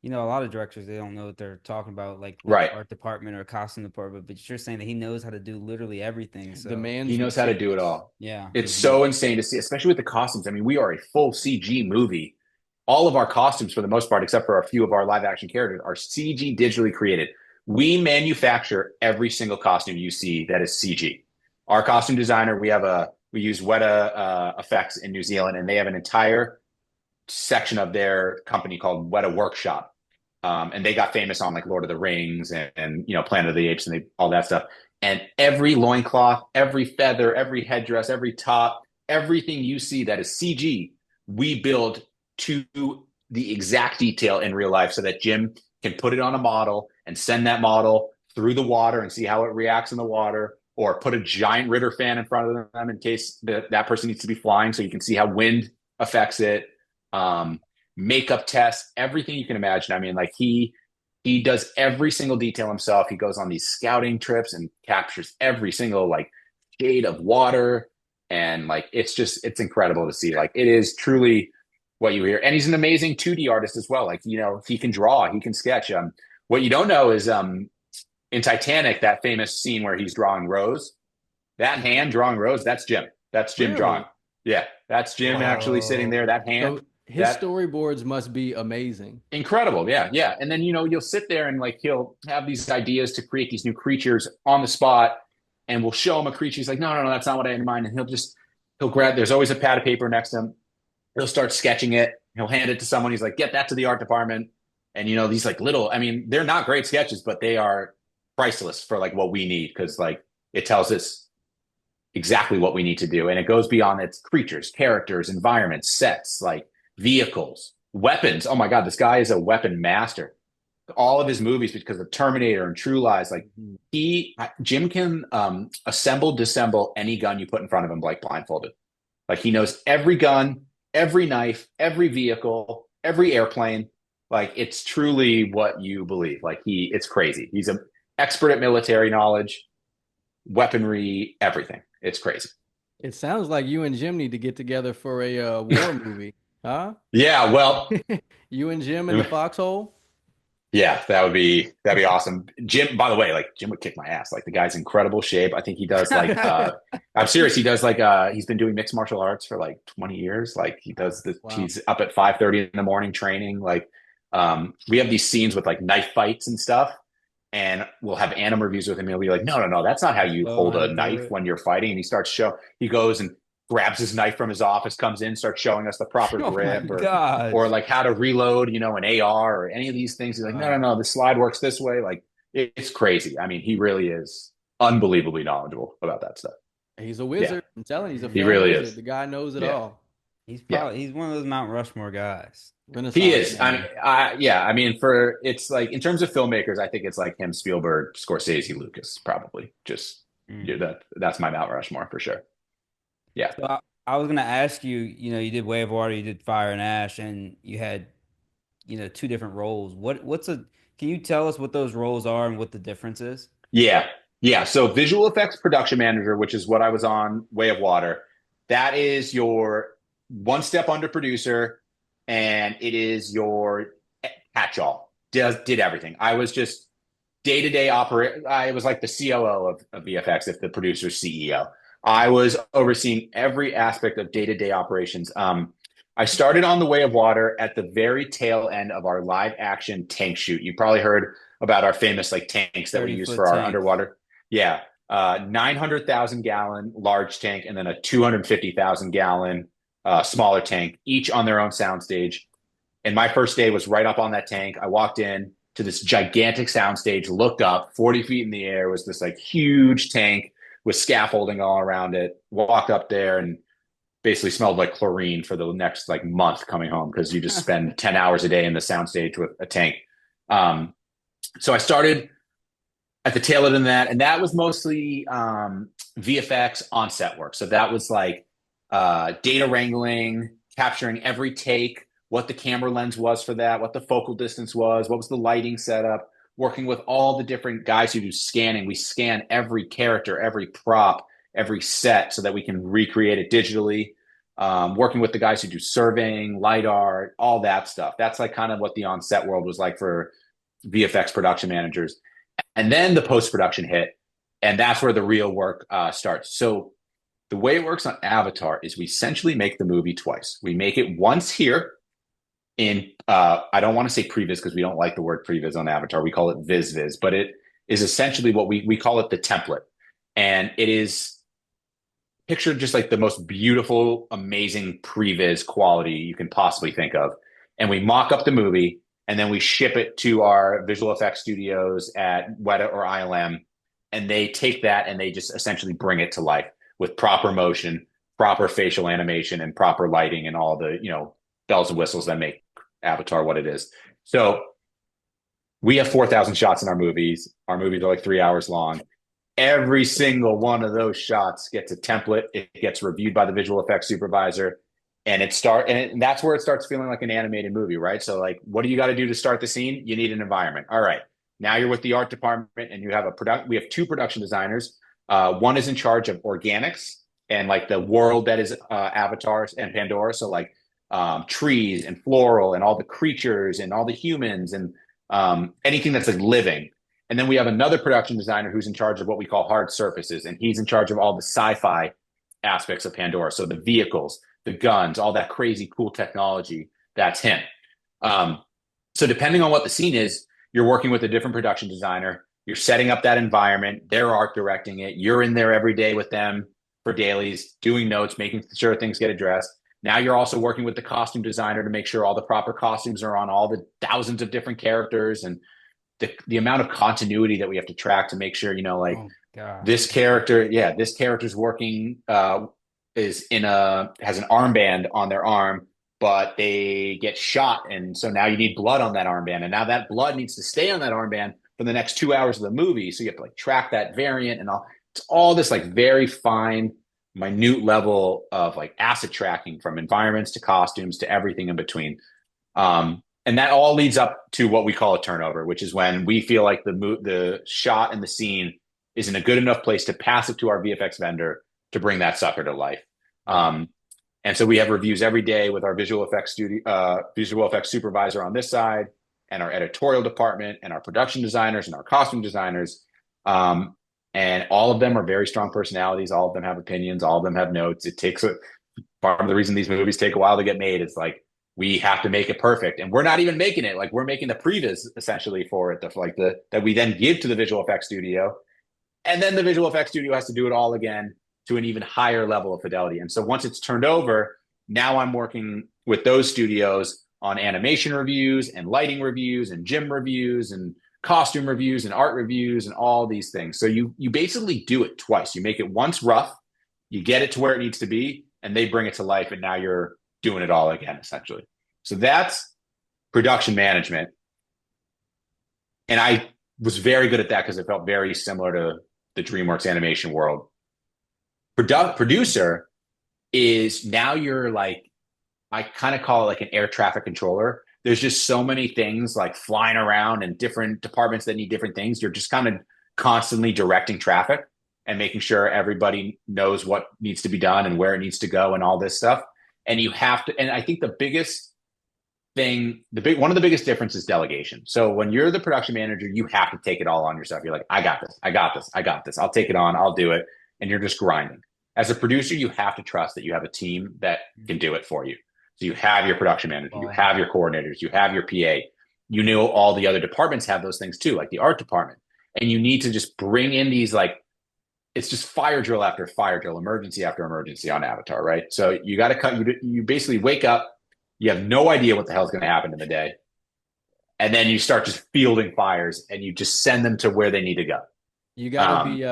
a lot of directors, they don't know what they're talking about, like right. art department or costume department, but you're saying that he knows how to do literally everything. So he knows how to do it all. Yeah. It's so insane to see, especially with the costumes. I mean, we are a full CG movie. All of our costumes, for the most part, except for a few of our live action characters, are CG digitally created. We manufacture every single costume you see that is CG. Our costume designer, we use Weta Effects in New Zealand, and they have an entire section of their company called Weta Workshop. And they got famous on like Lord of the Rings and Planet of the Apes and all that stuff. And every loincloth, every feather, every headdress, every top, everything you see that is CG, we build to the exact detail in real life so that Jim can put it on a model and send that model through the water and see how it reacts in the water, or put a giant Ritter fan in front of them in case that person needs to be flying so you can see how wind affects it. Makeup tests, everything you can imagine. I mean, like he does every single detail himself. He goes on these scouting trips and captures every single like shade of water. And like, it's incredible to see. Like, it is truly what you hear. And he's an amazing 2D artist as well. Like, you know, he can draw, he can sketch. What you don't know is in Titanic, that famous scene where he's drawing Rose, that hand drawing Rose, that's Jim. That's Jim Really? drawing. Yeah, that's Jim actually sitting there. That hand. So his storyboards must be amazing. Incredible. Yeah. Yeah. And then, you know, you'll sit there and like he'll have these ideas to create these new creatures on the spot, and we'll show him a creature. He's like, no, that's not what I had in mind. And he'll grab, there's always a pad of paper next to him. He'll start sketching it. He'll hand it to someone. He's like, get that to the art department. And, you know, these like little, I mean, they're not great sketches, but they are priceless for like what we need. Cause like it tells us exactly what we need to do. And it goes beyond its creatures, characters, environments, sets, like vehicles, weapons. Oh my God, this guy is a weapon master. All of his movies, because of Terminator and True Lies, like Jim can disassemble any gun you put in front of him, like blindfolded. Like he knows every gun, every knife, every vehicle, every airplane. Like it's truly what you believe. Like it's crazy. He's an expert at military knowledge, weaponry, everything. It's crazy. It sounds like you and Jim need to get together for a war movie, huh? Yeah, well, you and Jim in the foxhole. Yeah, that'd be awesome. Jim, by the way, like Jim would kick my ass. Like the guy's incredible shape. I think he does like I'm serious. He does like he's been doing mixed martial arts for like 20 years. Like he does this. Wow. He's up at 5:30 in the morning training. Like we have these scenes with like knife fights and stuff. And we'll have Anim reviews with him. He'll be like, no, that's not how you hold a knife when you're fighting. And he goes and grabs his knife from his office, comes in, starts showing us the proper grip or like how to reload, you know, an AR or any of these things. He's like, no, the slide works this way. Like it's crazy. I mean, he really is unbelievably knowledgeable about that stuff. He's a wizard. Yeah. I'm telling you, he really wizard. Is. The guy knows it all. He's he's one of those Mount Rushmore guys. He is. Man. I mean, it's like in terms of filmmakers, I think it's like him, Spielberg, Scorsese, Lucas, probably. Just that's my Mount Rushmore for sure. Yeah. So I was gonna ask you. You know, you did Way of Water, you did Fire and Ash, and you had, you know, 2 different roles. Can you tell us what those roles are and what the difference is? Yeah. So visual effects production manager, which is what I was on Way of Water, that is your one step under producer. And it is your catch-all. Did everything. I was just day-to-day operator. I was like the COO of VFX, if the producer's CEO. I was overseeing every aspect of day-to-day operations. I started on the Way of Water at the very tail end of our live-action tank shoot. You probably heard about our famous like tanks that we use for our underwater. Yeah, 900,000 gallon large tank, and then a 250,000 gallon smaller tank, each on their own soundstage. And my first day was right up on that tank. I walked in to this gigantic soundstage, looked up, 40 feet in the air was this like huge tank with scaffolding all around it. Walked up there and basically smelled like chlorine for the next like month coming home, because you just spend 10 hours a day in the soundstage with a tank. So I started at the tail end of that, and that was mostly VFX on-set work. So that was like data wrangling, capturing every take, what the camera lens was for that, what the focal distance was, what was the lighting setup, working with all the different guys who do scanning. We scan every character, every prop, every set so that we can recreate it digitally. Working with the guys who do surveying, LiDAR, all that stuff. That's like kind of what the on-set world was like for VFX production managers. And then the post-production hit, and that's where the real work starts. So the way it works on Avatar is we essentially make the movie twice. We make it once here in, I don't want to say previs because we don't like the word previs on Avatar. We call it viz, but it is essentially what we call it the template. And it is pictured just like the most beautiful, amazing previs quality you can possibly think of. And we mock up the movie, and then we ship it to our visual effects studios at Weta or ILM. And they take that and they just essentially bring it to life with proper motion, proper facial animation, and proper lighting, and all the, you know, bells and whistles that make Avatar what it is. So We have 4,000 shots in our movies. Our movies are like 3 hours long. Every single one of those shots gets a template. It gets reviewed by the visual effects supervisor, and and that's where it starts feeling like an animated movie, right? So, like, what do you got to do to start the scene? You need an environment. All right, now you're with the art department, and you have we have 2 production designers. One is in charge of organics and like the world that is Avatars and Pandora. So, like trees and floral and all the creatures and all the humans and anything that's like living. And then we have another production designer who's in charge of what we call hard surfaces, and he's in charge of all the sci-fi aspects of Pandora. So the vehicles, the guns, all that crazy cool technology, that's him. So depending on what the scene is, you're working with a different production designer. You're setting up that environment. They're art directing it. You're in there every day with them for dailies, doing notes, making sure things get addressed. Now you're also working with the costume designer to make sure all the proper costumes are on all the thousands of different characters, and the amount of continuity that we have to track to make sure, this character's working, has an armband on their arm, but they get shot. And so now you need blood on that armband. And now that blood needs to stay on that armband for the next 2 hours of the movie. So you have to like track that variant and all. It's all this like very fine, minute level of like asset tracking, from environments to costumes to everything in between. And that all leads up to what we call a turnover, which is when we feel like the shot and the scene is in a good enough place to pass it to our VFX vendor to bring that sucker to life. And so we have reviews every day with our visual effects supervisor on this side, and our editorial department, and our production designers, and our costume designers. And all of them are very strong personalities. All of them have opinions. All of them have notes. It takes part of the reason these movies take a while to get made. It's like, we have to make it perfect, and we're not even making it. Like, we're making the previs essentially for it, that we then give to the visual effects studio, and then the visual effects studio has to do it all again to an even higher level of fidelity. And so once it's turned over, now I'm working with those studios on animation reviews and lighting reviews and gym reviews and costume reviews and art reviews and all these things. So you basically do it twice. You make it once rough, you get it to where it needs to be, and they bring it to life, and now you're doing it all again, essentially. So that's production management. And I was very good at that because it felt very similar to the DreamWorks animation world. Producer is now you're like, I kind of call it like an air traffic controller. There's just so many things like flying around and different departments that need different things. You're just kind of constantly directing traffic and making sure everybody knows what needs to be done and where it needs to go and all this stuff. And you have to, and I think one of the biggest difference is delegation. So when you're the production manager, you have to take it all on yourself. You're like, I got this. I'll take it on. I'll do it. And you're just grinding. As a producer, you have to trust that you have a team that can do it for you. So you have your production manager, you have your coordinators, you have your PA. You know, all the other departments have those things too, like the art department. And you need to just bring in these, like, it's just fire drill after fire drill, emergency after emergency on Avatar, right? So you got to you basically wake up, you have no idea what the hell is going to happen in the day. And then you start just fielding fires, and you just send them to where they need to go. You got to be,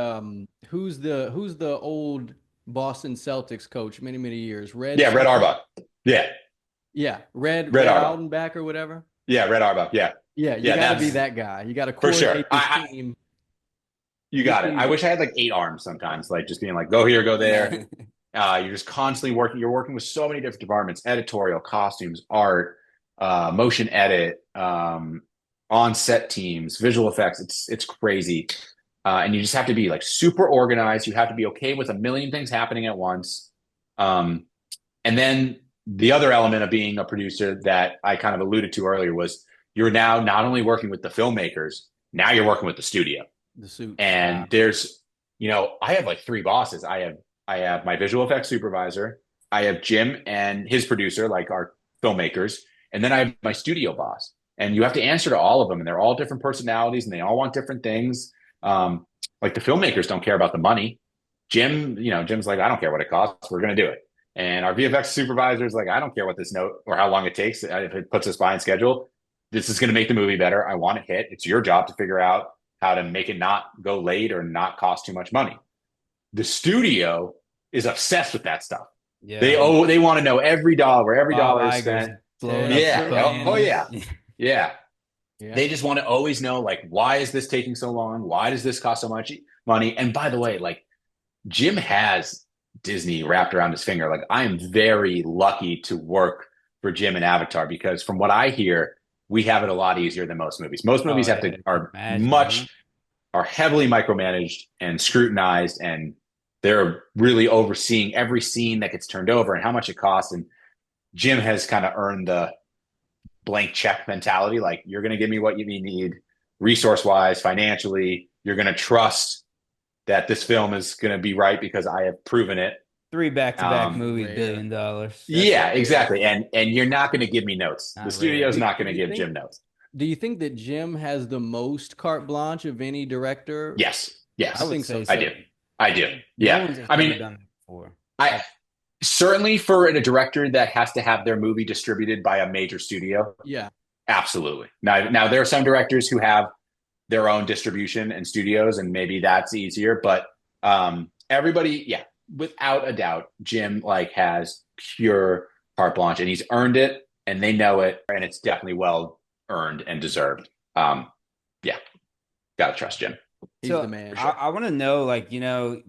who's the old Boston Celtics coach, many, many years? Red Auerbach. Yeah. Red Auerbach. Auerbach or whatever. Yeah, Red Auerbach. Yeah. You got to be that guy. You got to coordinate the team. You got it. I wish I had like 8 arms sometimes, like just being like, go here, go there. You're just constantly working. You're working with so many different departments: editorial, costumes, art, motion edit, on-set teams, visual effects. It's crazy. And you just have to be like super organized. You have to be okay with a million things happening at once. And then the other element of being a producer that I kind of alluded to earlier was you're now not only working with the filmmakers, now you're working with the studio. The suit. And there's, I have like 3 bosses. I have my visual effects supervisor. I have Jim and his producer, like our filmmakers. And then I have my studio boss. And you have to answer to all of them. And they're all different personalities, and they all want different things. Like the filmmakers don't care about the money. Jim's like, I don't care what it costs. We're going to do it. And our VFX supervisor is like, I don't care what this note or how long it takes. If it puts us behind schedule, this is going to make the movie better. I want it hit. It's your job to figure out how to make it not go late or not cost too much money. The studio is obsessed with that stuff. Yeah. They want to know every dollar, where every dollar is spent. Yeah. Yeah. Yeah. They just want to always know, like, why is this taking so long? Why does this cost so much money? And by the way, like, Jim has Disney wrapped around his finger. Like, I am very lucky to work for Jim and Avatar because from what I hear, we have it a lot easier than most movies. Most movies are heavily micromanaged and scrutinized, and they're really overseeing every scene that gets turned over and how much it costs. And Jim has kind of earned the blank check mentality. Like, you're going to give me what you need resource wise, financially. You're going to trust that this film is going to be right because I have proven it. 3 back-to-back movies, rare. $1 billion. Yeah, exactly. And you're not going to give me notes. Not The studio's rare. not going to give Jim notes. Do you think that Jim has the most carte blanche of any director? Yes. Yes. I think so. I do. Yeah. No one's I mean, ever done that before. I certainly for a director that has to have their movie distributed by a major studio. Yeah. Absolutely. Now there are some directors who have their own distribution and studios, and maybe that's easier. But everybody, yeah, without a doubt, Jim like has pure carte blanche, and he's earned it, and they know it, and it's definitely well earned and deserved. Yeah, gotta trust Jim. He's the man. I want to know, like,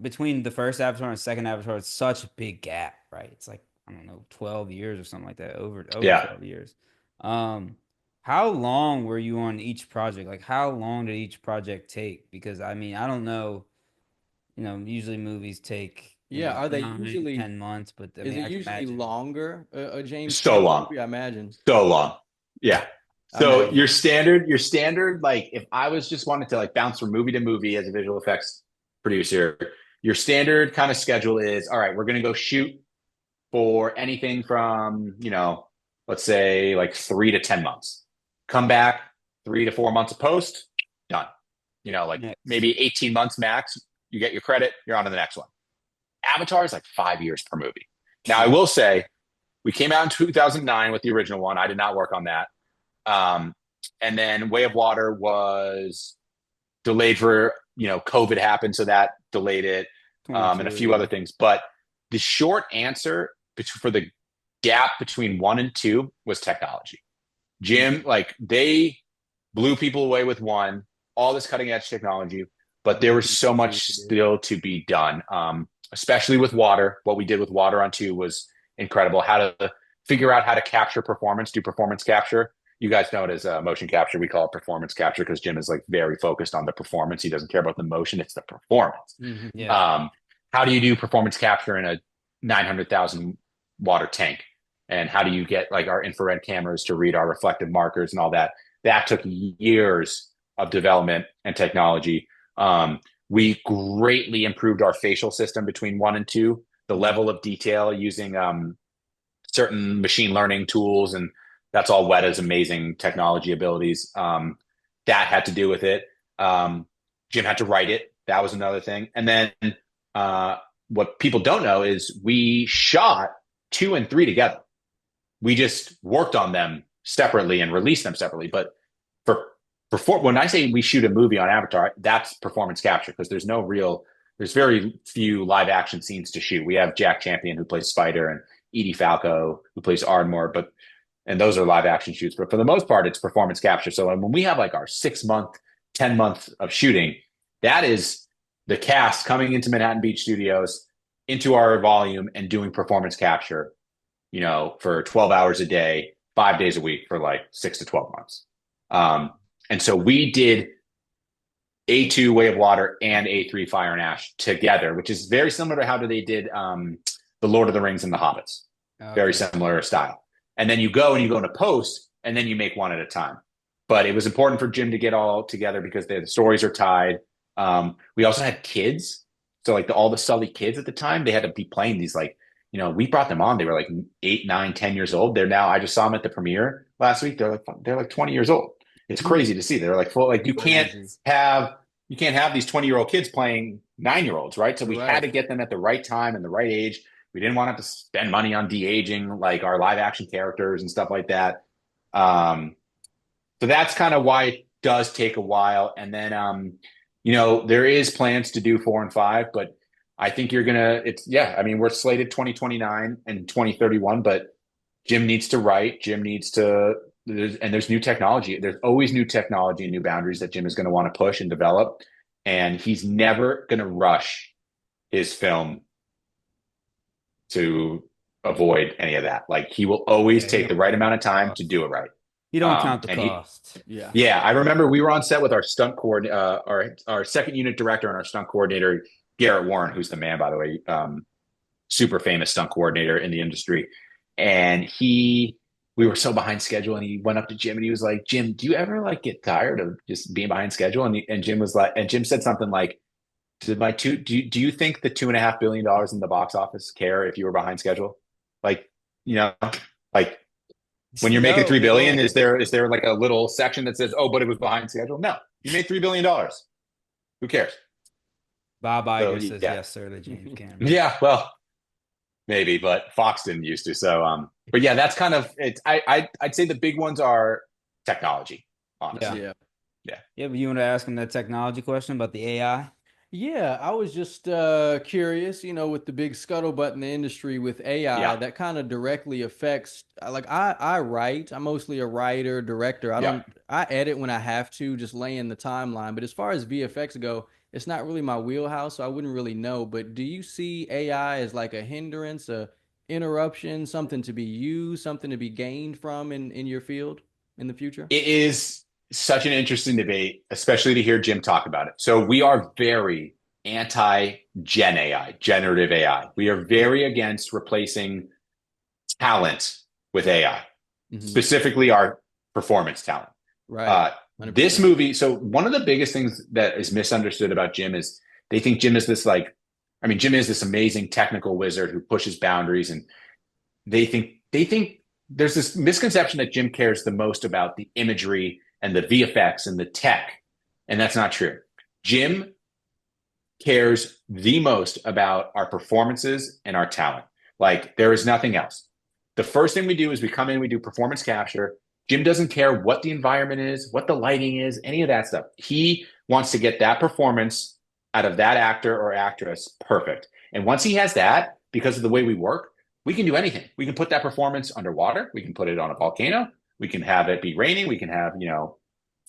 between the first Avatar and the second Avatar, it's such a big gap, right? It's like, I don't know, 12 years or something like that, over 12 years. How long were you on each project? Like, how long did each project take? Because, I mean, I don't know, usually movies take are they 9 usually 10 months, but I is mean, it usually longer? A James So Cameron long. movie, I imagine. So long. Yeah. So your standard, like if I was just wanted to like bounce from movie to movie as a visual effects producer, your standard kind of schedule is, all right, we're going to go shoot for anything from, let's say like 3 to 10 months. Come back 3 to 4 months of post, done. Maybe 18 months max. You get your credit, you're on to the next one. Avatar is like 5 years per movie. Now, I will say, we came out in 2009 with the original one. I did not work on that. And then Way of Water was delayed for, COVID happened. So that delayed it, and a few other things. But the short answer for the gap between 1 and 2 was technology. Jim, like, they blew people away with 1, all this cutting edge technology, but there was so much still to be done. Especially with water. What we did with water on 2 was incredible. How to figure out how to capture performance, do performance capture. You guys know it as motion capture. We call it performance capture because Jim is like very focused on the performance. He doesn't care about the motion. It's the performance. Mm-hmm. Yeah. How do you do performance capture in a 900,000 water tank? And how do you get like our infrared cameras to read our reflective markers and all that? That took years of development and technology. We greatly improved our facial system between 1 and 2, the level of detail using certain machine learning tools, and that's all Weta's amazing technology abilities. That had to do with it. Jim had to write it. That was another thing. And then what people don't know is we shot 2 and 3 together. We just worked on them separately and released them separately. But when I say we shoot a movie on Avatar, that's performance capture because there's very few live action scenes to shoot. We have Jack Champion who plays Spider and Edie Falco who plays Ardmore, and those are live action shoots. But for the most part, it's performance capture. So when we have like our 6 month, 10 months of shooting, that is the cast coming into Manhattan Beach Studios into our volume and doing performance capture, for 12 hours a day, 5 days a week for like 6 to 12 months. And so we did A2 Way of Water and A3 Fire and Ash together, which is very similar to how they did The Lord of the Rings and The Hobbits. Okay. Very similar style. And then you go into post, and then you make one at a time. But it was important for Jim to get all together because the stories are tied. We also had kids. So like all the Sully kids at the time, they had to be playing these like, we brought them on. They were like 8, 9, 10 years old. They're now, I just saw them at the premiere last week. They're like 20 years old. It's crazy to see. They're like full, like you can't have these 20-year-old kids playing 9-year-olds, right? So we had to get them at the right time and the right age. We didn't want to have to spend money on de-aging like our live action characters and stuff like that. So that's kind of why it does take a while. And then, there is plans to do 4 and 5, but I think we're slated 2029 and 2031, but Jim needs to write. Jim needs to, there's new technology. There's always new technology and new boundaries that Jim is going to want to push and develop. And he's never going to rush his film to avoid any of that. Like he will always take the right amount of time to do it right. You don't count the and cost. Yeah, I remember we were on set with our stunt our second unit director and our stunt coordinator, Garrett Warren, who's the man, by the way, super famous stunt coordinator in the industry. And we were so behind schedule, and he went up to Jim and he was like, "Jim, do you ever like get tired of just being behind schedule?" And Jim was like, and Jim said something like, do you think the $2.5 billion in the box office care if you were behind schedule? Like, like when you're making $3 billion, is there like a little section that says, "Oh, but it was behind schedule"? No, you made $3 billion. Who cares? Bob Iger says yes, sir, to James Cameron. Yeah, well, maybe, but Fox didn't used to. So, but yeah, that's kind of it. I'd say the big ones are technology, honestly. Yeah, but you want to ask him that technology question about the AI? Yeah, I was just curious, with the big scuttlebutt in the industry with AI, that kind of directly affects, like I write, I'm mostly a writer, director. I edit when I have to, just lay in the timeline. But as far as VFX go, it's not really my wheelhouse, so I wouldn't really know. But do you see AI as like a hindrance, a interruption, something to be used, something to be gained from in your field in the future? It is such an interesting debate, especially to hear Jim talk about it. So we are very anti-gen AI, generative AI. We are very against replacing talent with AI, specifically our performance talent. Right. This movie, so one of the biggest things that is misunderstood about Jim is they think Jim is this Jim is this amazing technical wizard who pushes boundaries, and they think there's this misconception that Jim cares the most about the imagery and the VFX and the tech. And that's not true. Jim cares the most about our performances and our talent. Like there is nothing else. The first thing we do is we come in, we do performance capture. Jim doesn't care what the environment is, what the lighting is, any of that stuff. He wants to get that performance out of that actor or actress perfect. And once he has that, because of the way we work, we can do anything. We can put that performance underwater. We can put it on a volcano. We can have it be raining. We can have,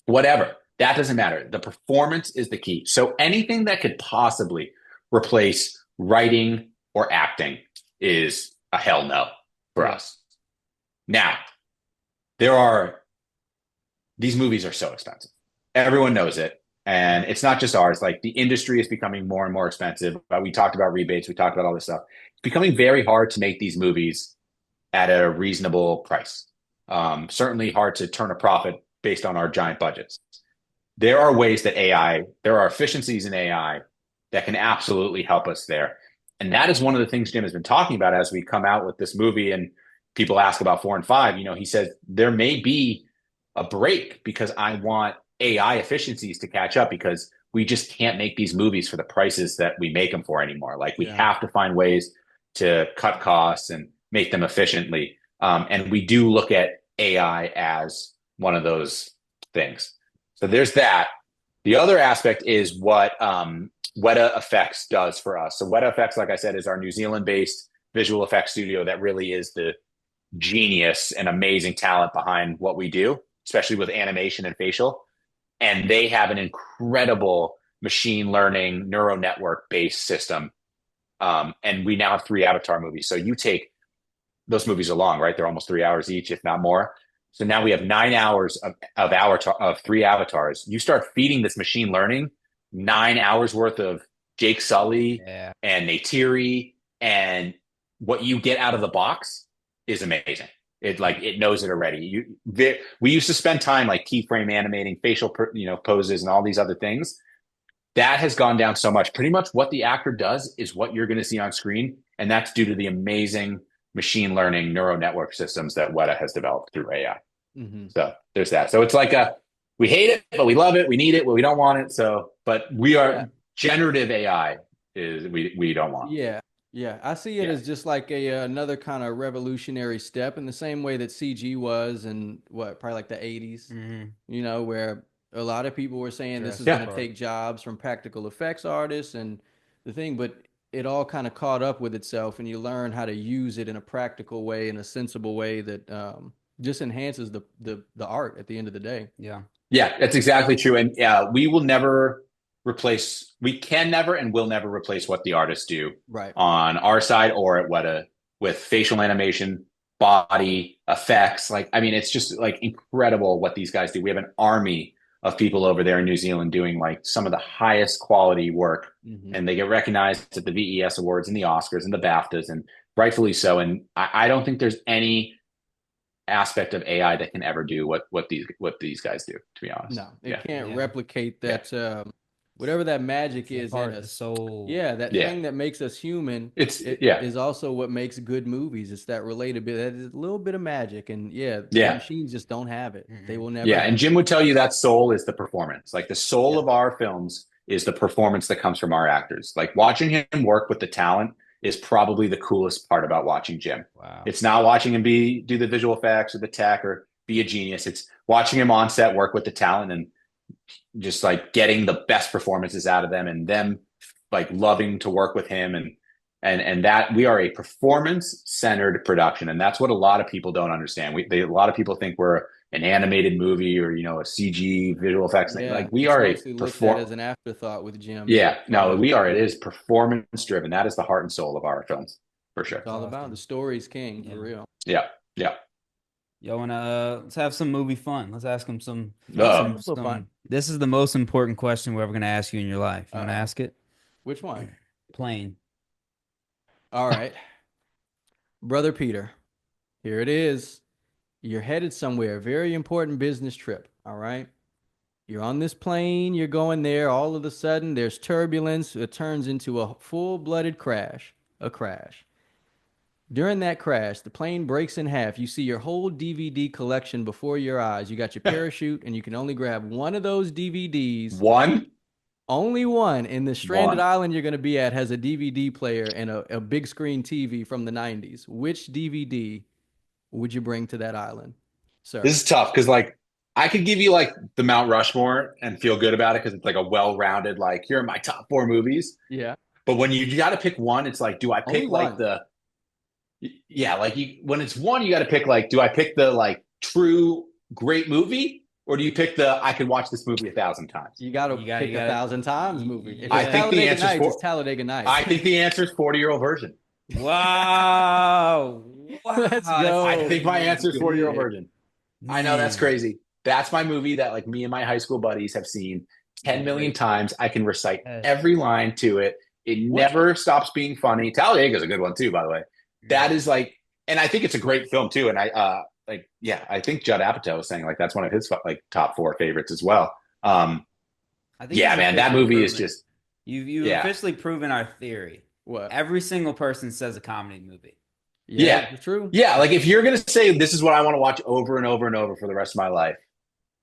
whatever. That doesn't matter. The performance is the key. So anything that could possibly replace writing or acting is a hell no for us. Now, these movies are so expensive. Everyone knows it. And it's not just ours. Like the industry is becoming more and more expensive. We talked about rebates. We talked about all this stuff. It's becoming very hard to make these movies at a reasonable price. Certainly hard to turn a profit based on our giant budgets. There are ways that there are efficiencies in AI that can absolutely help us there. And that is one of the things Jim has been talking about as we come out with this movie and people ask about 4 and 5. He says there may be a break because I want AI efficiencies to catch up because we just can't make these movies for the prices that we make them for anymore. Like we have to find ways to cut costs and make them efficiently. And we do look at AI as one of those things. So there's that. The other aspect is what Weta Effects does for us. So Weta Effects, like I said, is our New Zealand-based visual effects studio that really is the genius and amazing talent behind what we do, especially with animation and facial. And they have an incredible machine learning neural network based system. And we now have 3 Avatar movies. So you take those movies are long, right? They're almost 3 hours each, if not more. So now we have 9 hours of 3 avatars. You start feeding this machine learning 9 hours worth of Jake Sully and Neytiri, and what you get out of the box is amazing. It knows it already. We used to spend time like keyframe animating facial poses and all these other things. That has gone down so much. Pretty much what the actor does is what you're going to see on screen, and that's due to the amazing machine learning neural network systems that Weta has developed through AI. So there's that. So it's like we hate it, but we love it. We need it, but we don't want it. So, but we are generative AI is we don't want. Yeah, I see it as just like another kind of revolutionary step in the same way that CG was in probably like the 80s, where a lot of people were saying this is going to take jobs from practical effects artists and the thing, but it all kind of caught up with itself and you learn how to use it in a practical way, in a sensible way that just enhances the art at the end of the day. Yeah. Yeah, that's exactly true. And we will never replace, we can never and will never replace what the artists do Right. on our side or at Weta with facial animation, body effects. Like, I mean, it's just like incredible what these guys do. We have an army of people over there in New Zealand doing like some of the highest quality work, and they get recognized at the VES Awards and the Oscars and the BAFTAs, and rightfully so. And I don't think there's any aspect of AI that can ever do what these guys do, to be honest. No, it Yeah. can't replicate that whatever that magic is Heart, in the us. soul. Yeah, that Yeah. thing that makes us human. It's It yeah. is also what makes good movies. It's that relatability, that is a little bit of magic, and Yeah. machines just don't have it. They will never. Yeah, have and it. Jim would tell you that soul is the performance. Like the soul of our films is the performance that comes from our actors. Like watching him work with the talent is probably the coolest part about watching Jim. Wow. It's not watching him do the visual effects or the tech or be a genius. It's watching him on set work with the talent and just like getting the best performances out of them and them like loving to work with him and that we are a performance centered production, and that's what a lot of people don't understand. A lot of people think we're an animated movie or a CG visual effects thing. Like we it's are a mostly looked at as an afterthought with Jim. yeah, no, we are. It is performance driven. That is the heart and soul of our films for sure. It's all about the story's king for real. Yeah, yeah. Yo, let's have some movie fun. Let's ask him some fun. This is the most important question we're ever going to ask you in your life. You want to ask it? Which one? Plane. All right. Brother Peter, here it is. You're headed somewhere, a very important business trip. All right. You're on this plane, you're going there. All of a sudden, there's turbulence. It turns into a full-blooded crash, a crash. During that crash, the plane breaks in half. You see your whole DVD collection before your eyes. You got your parachute, and you can only grab one of those DVDs. One? Only one. And the stranded One. island you're going to be at has a DVD player and a big screen TV from the 90s. Which DVD would you bring to that island, sir? This is tough because like I could give you like the Mount Rushmore and feel good about it because it's like a well-rounded, like here are my top 4 movies. Yeah. But when you got to pick one, it's like, do I Only pick like one. when it's one, you got to pick like, do I pick the like true great movie, or do you pick the I could watch this movie 1,000 times? You got to pick 1,000 times movie. If I it's think the Talladega answer's Nights, it's Talladega Nights. I think the answer is 40-year-old virgin. Wow. Let's go. I think my answer is 40-year-old virgin. I know that's crazy. That's my movie that like me and my high school buddies have seen 10 million times. I can recite every line to it. It never stops being funny. Talladega is a good one too, by the way. That is like, and I think it's a great film too. And I think Judd Apatow was saying like that's one of his like top 4 favorites as well. I think Yeah, man, that movie is just you've officially proven our theory. What? Every single person says a comedy movie. Yeah. True. Yeah, like if you're gonna say this is what I want to watch over and over and over for the rest of my life,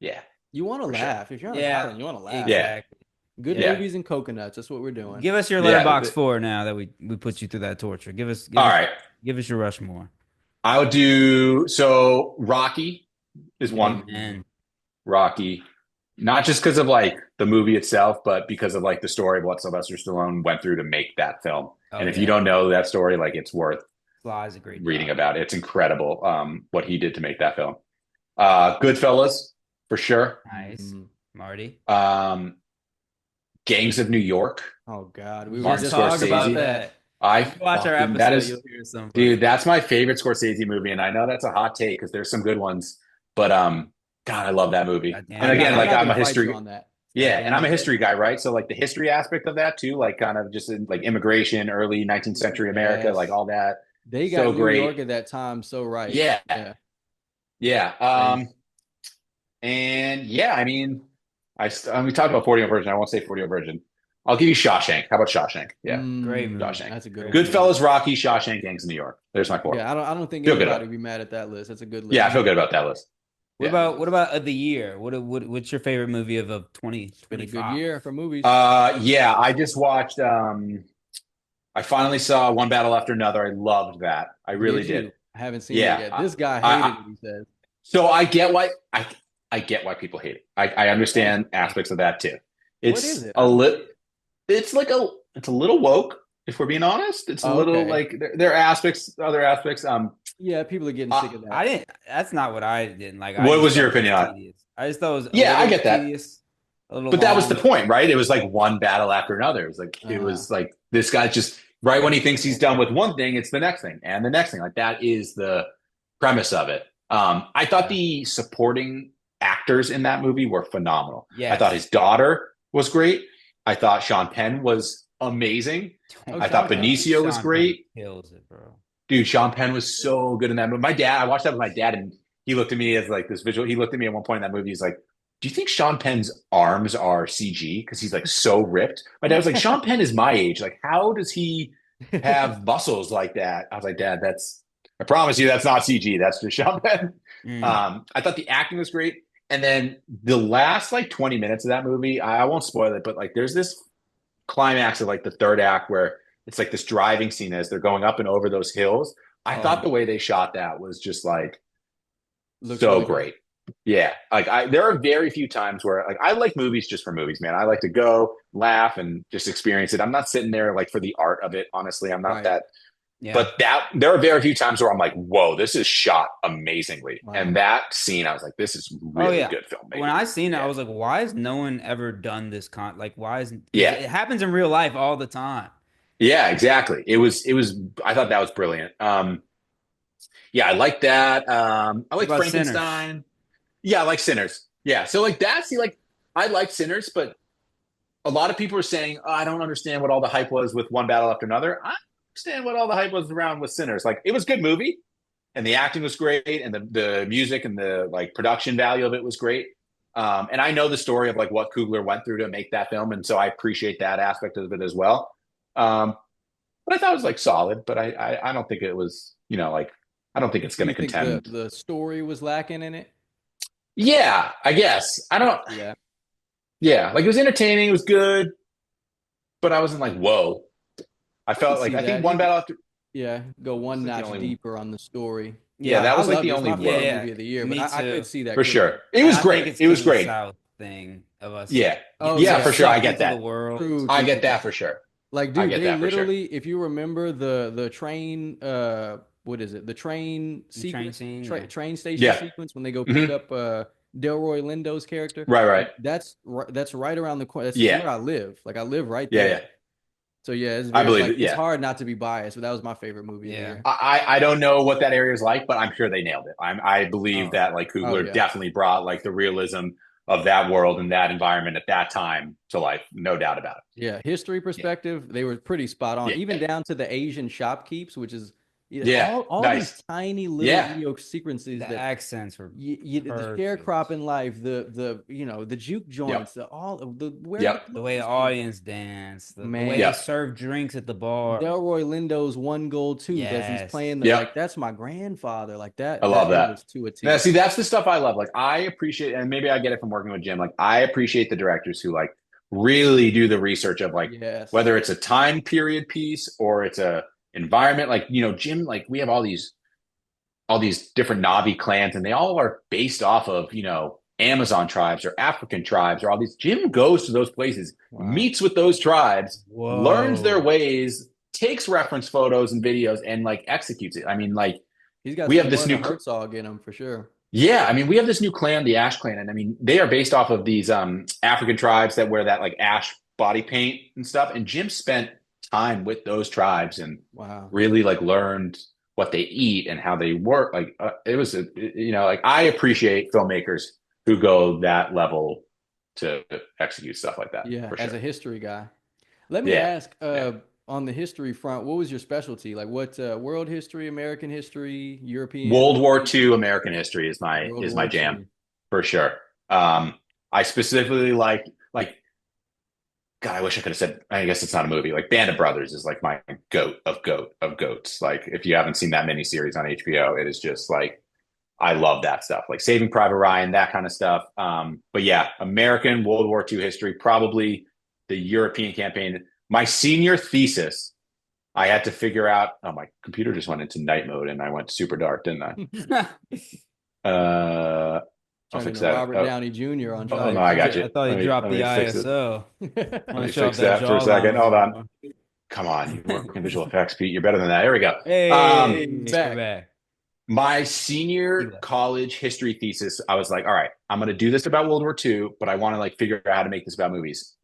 yeah, You want to laugh. If you're on an island, you want to laugh. Exactly. Good Yeah. movies and coconuts. That's what we're doing. Give us your Yeah, letterbox but- 4 now that we put you through that torture. Give us all right. Give us your Rushmore. I would do so. Rocky is one. Amen. Rocky, not just because of like the movie itself, but because of like the story of what Sylvester Stallone went through to make that film. Oh, And if yeah. you don't know that story, like it's worth Sly's a great reading job. about it. It's incredible what he did to make that film. Goodfellas for sure. Nice. Marty. Gangs of New York. Oh God, we were Martin just Talk talking about Scorsese. about that. that. I Watch our fucking- episode. that is, You'll hear some. dude, that's my favorite Scorsese movie, and I know that's a hot take because there's some good ones, but God, I love that movie. Goddamn. And again, I'm like not I'm a gonna fight history. you on that. Yeah, and I'm a history guy, right? So like the history aspect of that too, like kind of just in, like immigration, early 19th century America, Yes. like all that. They got So New great. York at that time so right. Yeah. Yeah. Yeah. And yeah, I mean, we talked about 40 Virgin. I won't say 40 Virgin. I'll give you Shawshank. How about Shawshank? Yeah. Great movie. Shawshank. That's a good one. Goodfellas, Rocky, Shawshank, Gangs of New York. There's my 4. Yeah, I don't think Feel good anybody about would be mad at that list. That's a good list. Yeah, I feel good about that list. What Yeah. about the year? What's your favorite movie of Been a 2025? good year for movies. Yeah, I just watched I finally saw One Battle After Another. I loved that. I really you? did. I haven't seen Yeah, it yet. This guy I- hated it, he says. So I get why I get why people hate it. I understand aspects of that too. It's is it? it's a little woke, if we're being honest. It's a little Okay. like there are other aspects. Yeah, people are getting sick of that. I didn't. That's not what I didn't like. What was your opinion on it? Tedious. I just thought it was Yeah, I get that. tedious, a little But that was the long. point, right? It was like one battle after another. It was like this guy just right when he thinks he's done with one thing, it's the next thing and the next thing. Like that is the premise of it. I thought the supporting actors in that movie were phenomenal. Yes. I thought his daughter was great. I thought Sean Penn was amazing. I thought Benicio was great. Kills it, bro. Dude, Sean Penn was so good in that movie. I watched that with my dad, and he looked at me as like this visual. He looked at me at one point in that movie. He's like, "Do you think Sean Penn's arms are CG? Because he's like so ripped." My dad was like, "Sean Penn is my age. Like, how does he have muscles like that?" I was like, "Dad, I promise you, that's not CG. That's just Sean Penn." I thought the acting was great, and then the last like 20 minutes of that movie, I won't spoil it, but like, there's this climax of like the third act where it's like this driving scene as they're going up and over those hills. I thought the way they shot that was just like so really great. Yeah. Like there are very few times where like I like movies just for movies, man. I like to go laugh and just experience it. I'm not sitting there like for the art of it. Honestly, I'm not that. Yeah. But there are very few times where I'm like, whoa, this is shot amazingly. Wow. And that scene, I was like, this is really good filmmaking. When I seen it, I was like, why has no one ever done this like why isn't it happens in real life all the time. Yeah, exactly. It was I thought that was brilliant. Yeah, I like that. I like Frankenstein. Sinners? Yeah, I like Sinners. Yeah. So like that, see, like I like Sinners, but a lot of people are saying, I don't understand what all the hype was with One Battle After Another. I understand what all the hype was around with Sinners. Like it was a good movie and the acting was great and the music and the like production value of it was great. And I know the story of like what Coogler went through to make that film. And so I appreciate that aspect of it as well. But I thought it was like solid, but I don't think it was, like, I don't think it's going to contend. The story was lacking in it. Yeah, I guess. I don't. Yeah. Like it was entertaining. It was good, but I wasn't like, whoa. I felt like, I think One Battle After. Yeah. Go one notch deeper on the story. Yeah. That was like the only movie of the year, but I could see that for sure. It was great. It was great. South thing of us. Yeah. Yeah, for sure. I get that. I get that for sure. Like, dude, they literally, if you remember the train, what is it? The train sequence, train station sequence when they go pick up Delroy Lindo's character. Right. That's right around the corner. That's where I live. Like I live right there. Yeah. So yeah, it's I believe it's hard not to be biased, but that was my favorite movie. Yeah. I don't know what that area is like, but I'm sure they nailed it. I believe that like Coogler definitely brought like the realism of that world and that environment at that time to life. No doubt about it. Yeah. History perspective, they were pretty spot on, even down to the Asian shopkeepers, which is all these tiny little idiosyncrasies. The accents were the sharecropping life, the juke joints, the way the audience danced, the way they serve drinks at the bar. Delroy Lindo's one goal too, as he's playing like that's my grandfather, like that. I love that. To a T. Now, see, that's the stuff I love. Like I appreciate, and maybe I get it from working with Jim. Like I appreciate the directors who like really do the research of like whether it's a time period piece or it's a environment. Like Jim, like we have all these different Navi clans and they all are based off of Amazon tribes or African tribes or all these. Jim goes to those places, meets with those tribes, learns their ways, takes reference photos and videos and like executes it. I mean, like we have this new Herzog in him for sure. Yeah, I mean, we have this new clan, the Ash clan, and I mean they are based off of these African tribes that wear that like ash body paint and stuff, and Jim spent time with those tribes and really like learned what they eat and how they work. Like it was like I appreciate filmmakers who go that level to execute stuff like that. Yeah, for sure. As a history guy, let me ask on the history front, what was your specialty? Like what world history, American history, European? World War II American history is my jam for sure. I specifically like God, I wish I could have said, I guess it's not a movie. Like Band of Brothers is like my goat of goats. Like if you haven't seen that miniseries on HBO, it is just like, I love that stuff. Like Saving Private Ryan, that kind of stuff. But yeah, American World War II history, probably the European campaign. My senior thesis, I had to figure out, my computer just went into night mode and I went super dark, didn't I? I'll fix that. Robert Downey Jr. on. Oh no, I got you. I thought you dropped the ISO. Let me fix that for a second. Hold on. Come on, you work in visual effects, Pete. You're better than that. Here we go. Hey, back. My senior college history thesis, I was like, all right, I'm going to do this about World War II, but I want to like figure out how to make this about movies.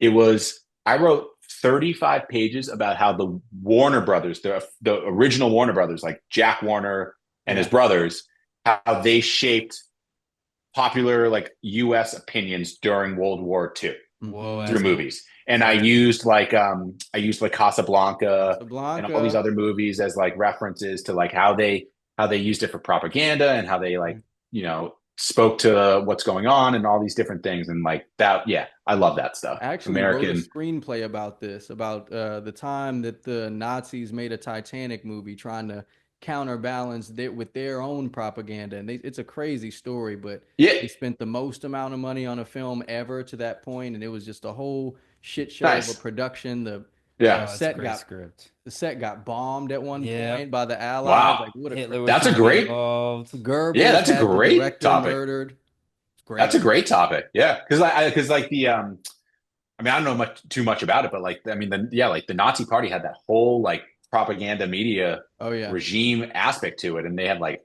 I wrote 35 pages about how the Warner Brothers, the original Warner Brothers, like Jack Warner and his brothers, how they shaped popular like U.S. opinions during World War II through movies. And I used Casablanca and all these other movies as like references to like how they used it for propaganda and how they like, spoke to what's going on and all these different things. And like that, yeah, I love that stuff. I actually wrote a screenplay about this, about the time that the Nazis made a Titanic movie trying to counterbalance with their own propaganda. And it's a crazy story, but they spent the most amount of money on a film ever to that point, and it was just a whole shit show of a production. The set got bombed at one point by the Allies. Wow. Like, that's a great Goebbels that's a great topic. Murdered. Great. That's a great topic. Yeah. Because like the I don't know too much about it, but like the Nazi Party had that whole like propaganda media regime aspect to it, and they had like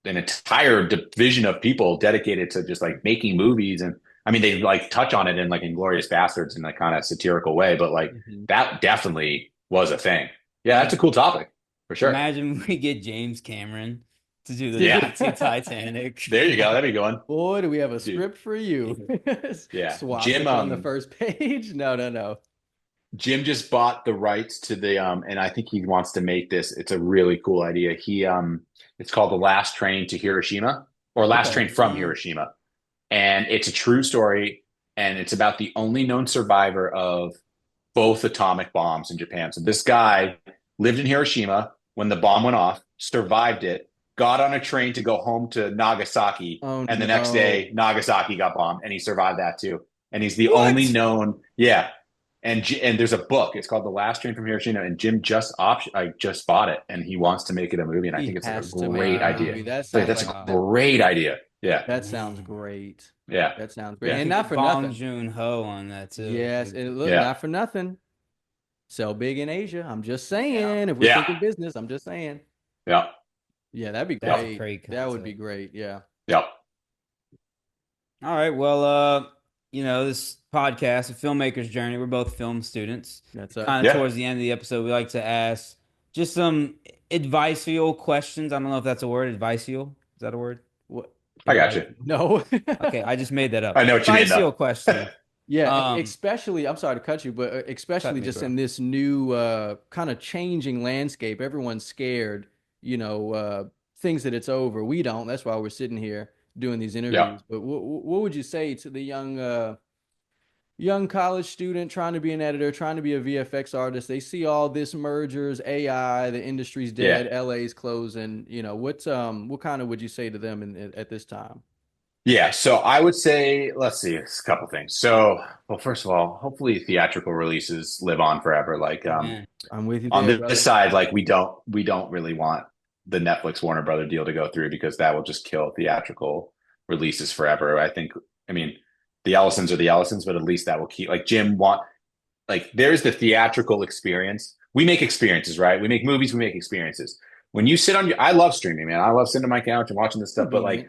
an entire division of people dedicated to just like making movies. And I mean, they like touch on it in like Inglourious Bastards in like kind of satirical way, but like that definitely was a thing. Yeah, that's a cool topic for sure. Imagine we get James Cameron to do the Nazi Titanic. There you go. That'd be good. Boy, do we have a script for you. Jim on the first page. No. Jim just bought the rights to the and I think he wants to make this. It's a really cool idea. It's called The Last Train to Hiroshima, or Last Train from Hiroshima. And it's a true story, and it's about the only known survivor of both atomic bombs in Japan. So this guy lived in Hiroshima when the bomb went off, survived it, got on a train to go home to Nagasaki, and the next day Nagasaki got bombed, and he survived that too. And he's the only known, And there's a book. It's called The Last Train from Hiroshima, and Jim just bought it, and he wants to make it a movie. And I think it's a great idea. That's a great idea. Yeah, that sounds great. Yeah, that sounds great. And not for nothing, Bong Joon-ho on that too. Yes, and look, not for nothing. Sell big in Asia. I'm just saying. If we're thinking business, I'm just saying. Yeah, that'd be great. That would be great. Yeah. Yep. All right. Well, this podcast, A Filmmaker's Journey, we're both film students. That's kind of towards the end of the episode, we like to ask just some adviceial questions. I don't know if that's a word. Adviceial? Is that a word? What? I got you. No. Okay, I just made that up. I know what you mean. Adviceial question. Especially, I'm sorry to cut you, but especially just in this new kind of changing landscape. Everyone's scared, things that it's over. We don't. That's why we're sitting here doing these interviews. Yeah. But what would you say to the young college student trying to be an editor, trying to be a VFX artist? They see all this mergers, AI, the industry's dead, LA's closing. What kind of would you say to them at this time? Yeah, so I would say, let's see, it's a couple things. So, well, first of all, hopefully theatrical releases live on forever. Like, I'm with you on this side, like we don't really want the Netflix Warner Brother deal to go through, because that will just kill theatrical releases forever. The Ellisons are the Ellisons, but at least that will keep, like, there's the theatrical experience. We make experiences, right? We make movies, we make experiences. When you sit I love streaming, man. I love sitting on my couch and watching this stuff, but like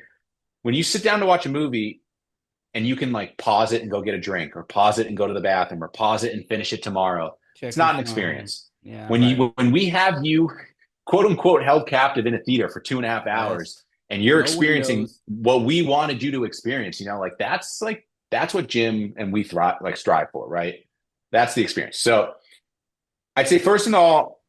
when you sit down to watch a movie and you can like pause it and go get a drink, or pause it and go to the bathroom, or pause it and finish it tomorrow, it's not an experience. Yeah, when we have you quote unquote held captive in a theater for 2.5 hours, and you're experiencing what we wanted you to experience, that's what Jim and we strive for, right? That's the experience. So I'd say first of all,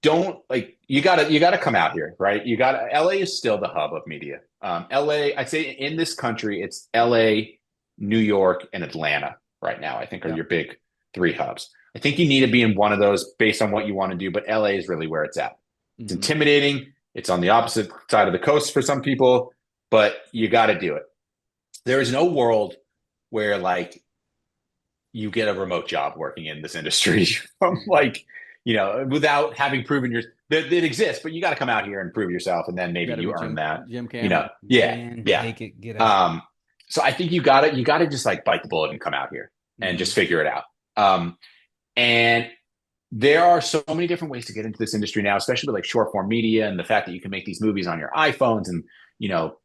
you gotta come out here, right? LA is still the hub of media. LA, I'd say in this country, it's LA, New York, and Atlanta right now, I think are your big 3 hubs. I think you need to be in one of those based on what you want to do, but LA is really where it's at. It's intimidating. It's on the opposite side of the coast for some people, but you got to do it. There is no world where like you get a remote job working in this industry from without having proven that it exists, but you got to come out here and prove yourself, and then maybe you earn that. Jim Cameron. Make it, get out. So I think you got to just like bite the bullet and come out here and just figure it out. And there are so many different ways to get into this industry now, especially with like short form media and the fact that you can make these movies on your iPhones and, you know,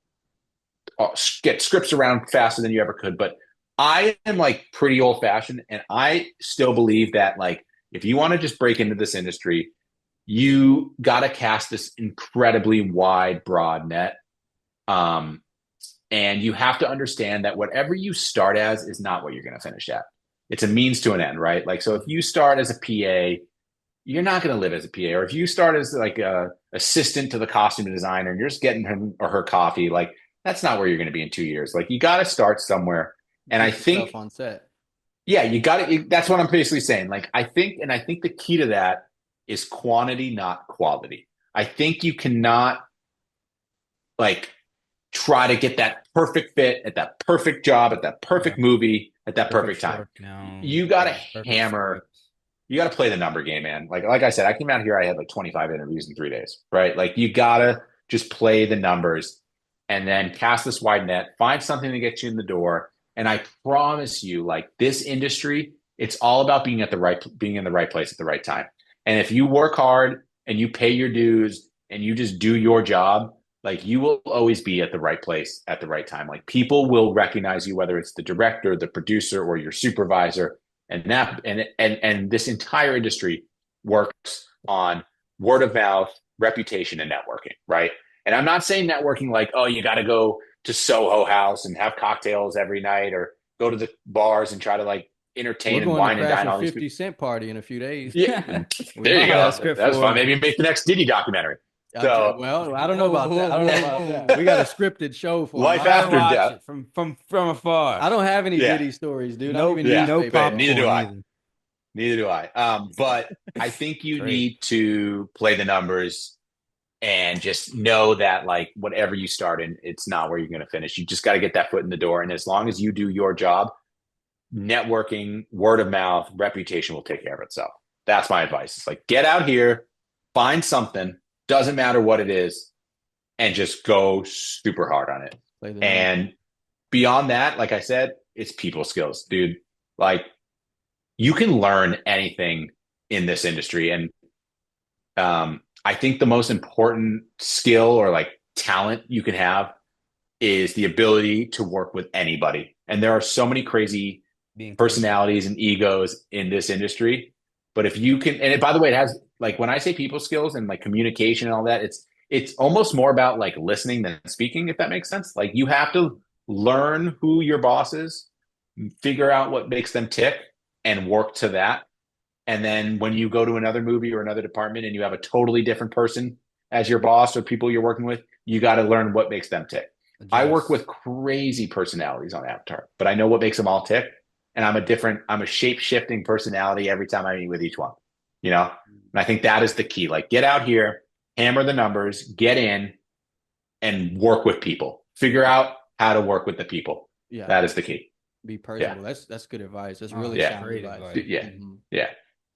get scripts around faster than you ever could. But I am like pretty old fashioned, and I still believe that like if you want to just break into this industry, you got to cast this incredibly wide, broad net. And you have to understand that whatever you start as is not what you're going to finish at. It's a means to an end, right? Like, so if you start as a PA, you're not going to live as a PA. Or if you start as like a assistant to the costume designer and you're just getting him or her coffee, like that's not where you're going to be in 2 years. Like you got to start somewhere. And I think on set. Yeah, you got it. That's what I'm basically saying. Like I think the key to that is quantity, not quality. I think you cannot like try to get that perfect fit at that perfect job, at that perfect movie, at that perfect time. You got to hammer. You got to play the number game, man. Like I said, I came out here, I had like 25 interviews in 3 days, right? Like you got to just play the numbers and then cast this wide net, find something to get you in the door. And I promise you, like this industry, it's all about being in the right place at the right time. And if you work hard and you pay your dues and you just do your job, like you will always be at the right place at the right time. Like people will recognize you, whether it's the director, the producer, or your supervisor. And this entire industry works on word of mouth, reputation, and networking, right? And I'm not saying networking like, oh, you got to go to Soho House and have cocktails every night, or go to the bars and try to like entertain and wine and dine all these 50 Cent party in a few days. Yeah, there you go. That's fine. Maybe make the next Diddy documentary. So, well, I don't know about that. We got a scripted show for Life After Death from afar. I don't have any Diddy stories, dude. No, neither do I. Neither do I. But I think you need to play the numbers and just know that like whatever you start in, it's not where you're going to finish. You just got to get that foot in the door. And as long as you do your job, networking, word of mouth, reputation will take care of itself. That's my advice. It's like, get out here, find something, doesn't matter what it is, and just go super hard on it. And beyond that, like I said, it's people skills, dude. Like you can learn anything in this industry. And I think the most important skill or like talent you can have is the ability to work with anybody. And there are so many crazy personalities and egos in this industry. But if you can, and by the way, it has like when I say people skills and like communication and all that, it's almost more about like listening than speaking, if that makes sense. Like you have to learn who your boss is, figure out what makes them tick, and work to that. And then when you go to another movie or another department and you have a totally different person as your boss or people you're working with, you got to learn what makes them tick. I work with crazy personalities on Avatar, but I know what makes them all tick. And I'm a shape-shifting personality every time I meet with each one, you know? And I think that is the key. Like get out here, hammer the numbers, get in and work with people, figure out how to work with the people. Yeah. That is the key. Be personable. Yeah. That's good advice. That's really sound advice. Yeah. Mm-hmm. Yeah.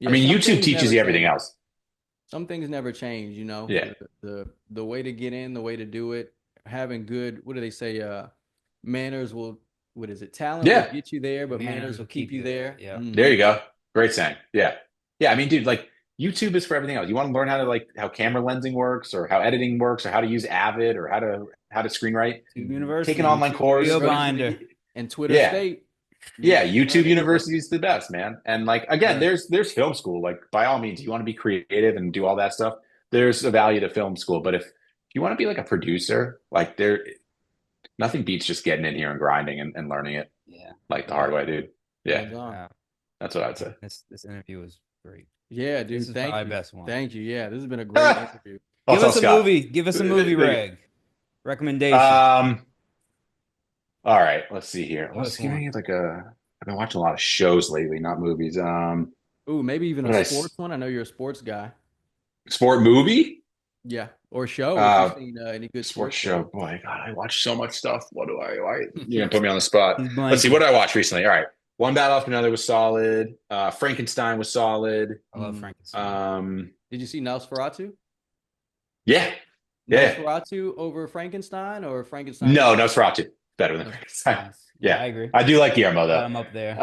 I mean, YouTube teaches you everything else. Some things never change, you know? Yeah. The way to get in, the way to do it, having good, what do they say? Manners will, what is it? Talent will get you there, but manners will keep you there. Yeah. Mm-hmm. There you go. Great saying. Yeah. Yeah. I mean, dude, like YouTube is for everything else. You want to learn how camera lensing works or how editing works or how to use Avid or how to screenwrite. Take an online course. And Twitter State. Yeah, YouTube University is the best, man. And like again, there's film school. Like by all means, you want to be creative and do all that stuff. There's a value to film school, but if you want to be like a producer, like nothing beats just getting in here and grinding and learning it. Yeah, like the hard way, dude. Yeah, that's what I'd say. This interview was great. Yeah, dude. This is my best one. Thank you. Yeah, this has been a great interview. Give us a movie. Give us a movie, Reg. Recommendation. All right, let's see here. I've been watching a lot of shows lately, not movies. Ooh, maybe even a sports one. I know you're a sports guy. Sport movie? Yeah, or show. Have you seen any good sports show? Boy, God, I watch so much stuff. What do I? You're gonna put me on the spot. Let's see. What did I watch recently? All right, One Battle After Another was solid. Frankenstein was solid. I love Frankenstein. Did you see Nosferatu? Yeah. Nosferatu over Frankenstein or Frankenstein? No, Nosferatu. Better than Frankenstein. Yeah, I agree. I do like Guillermo though. I'm up there.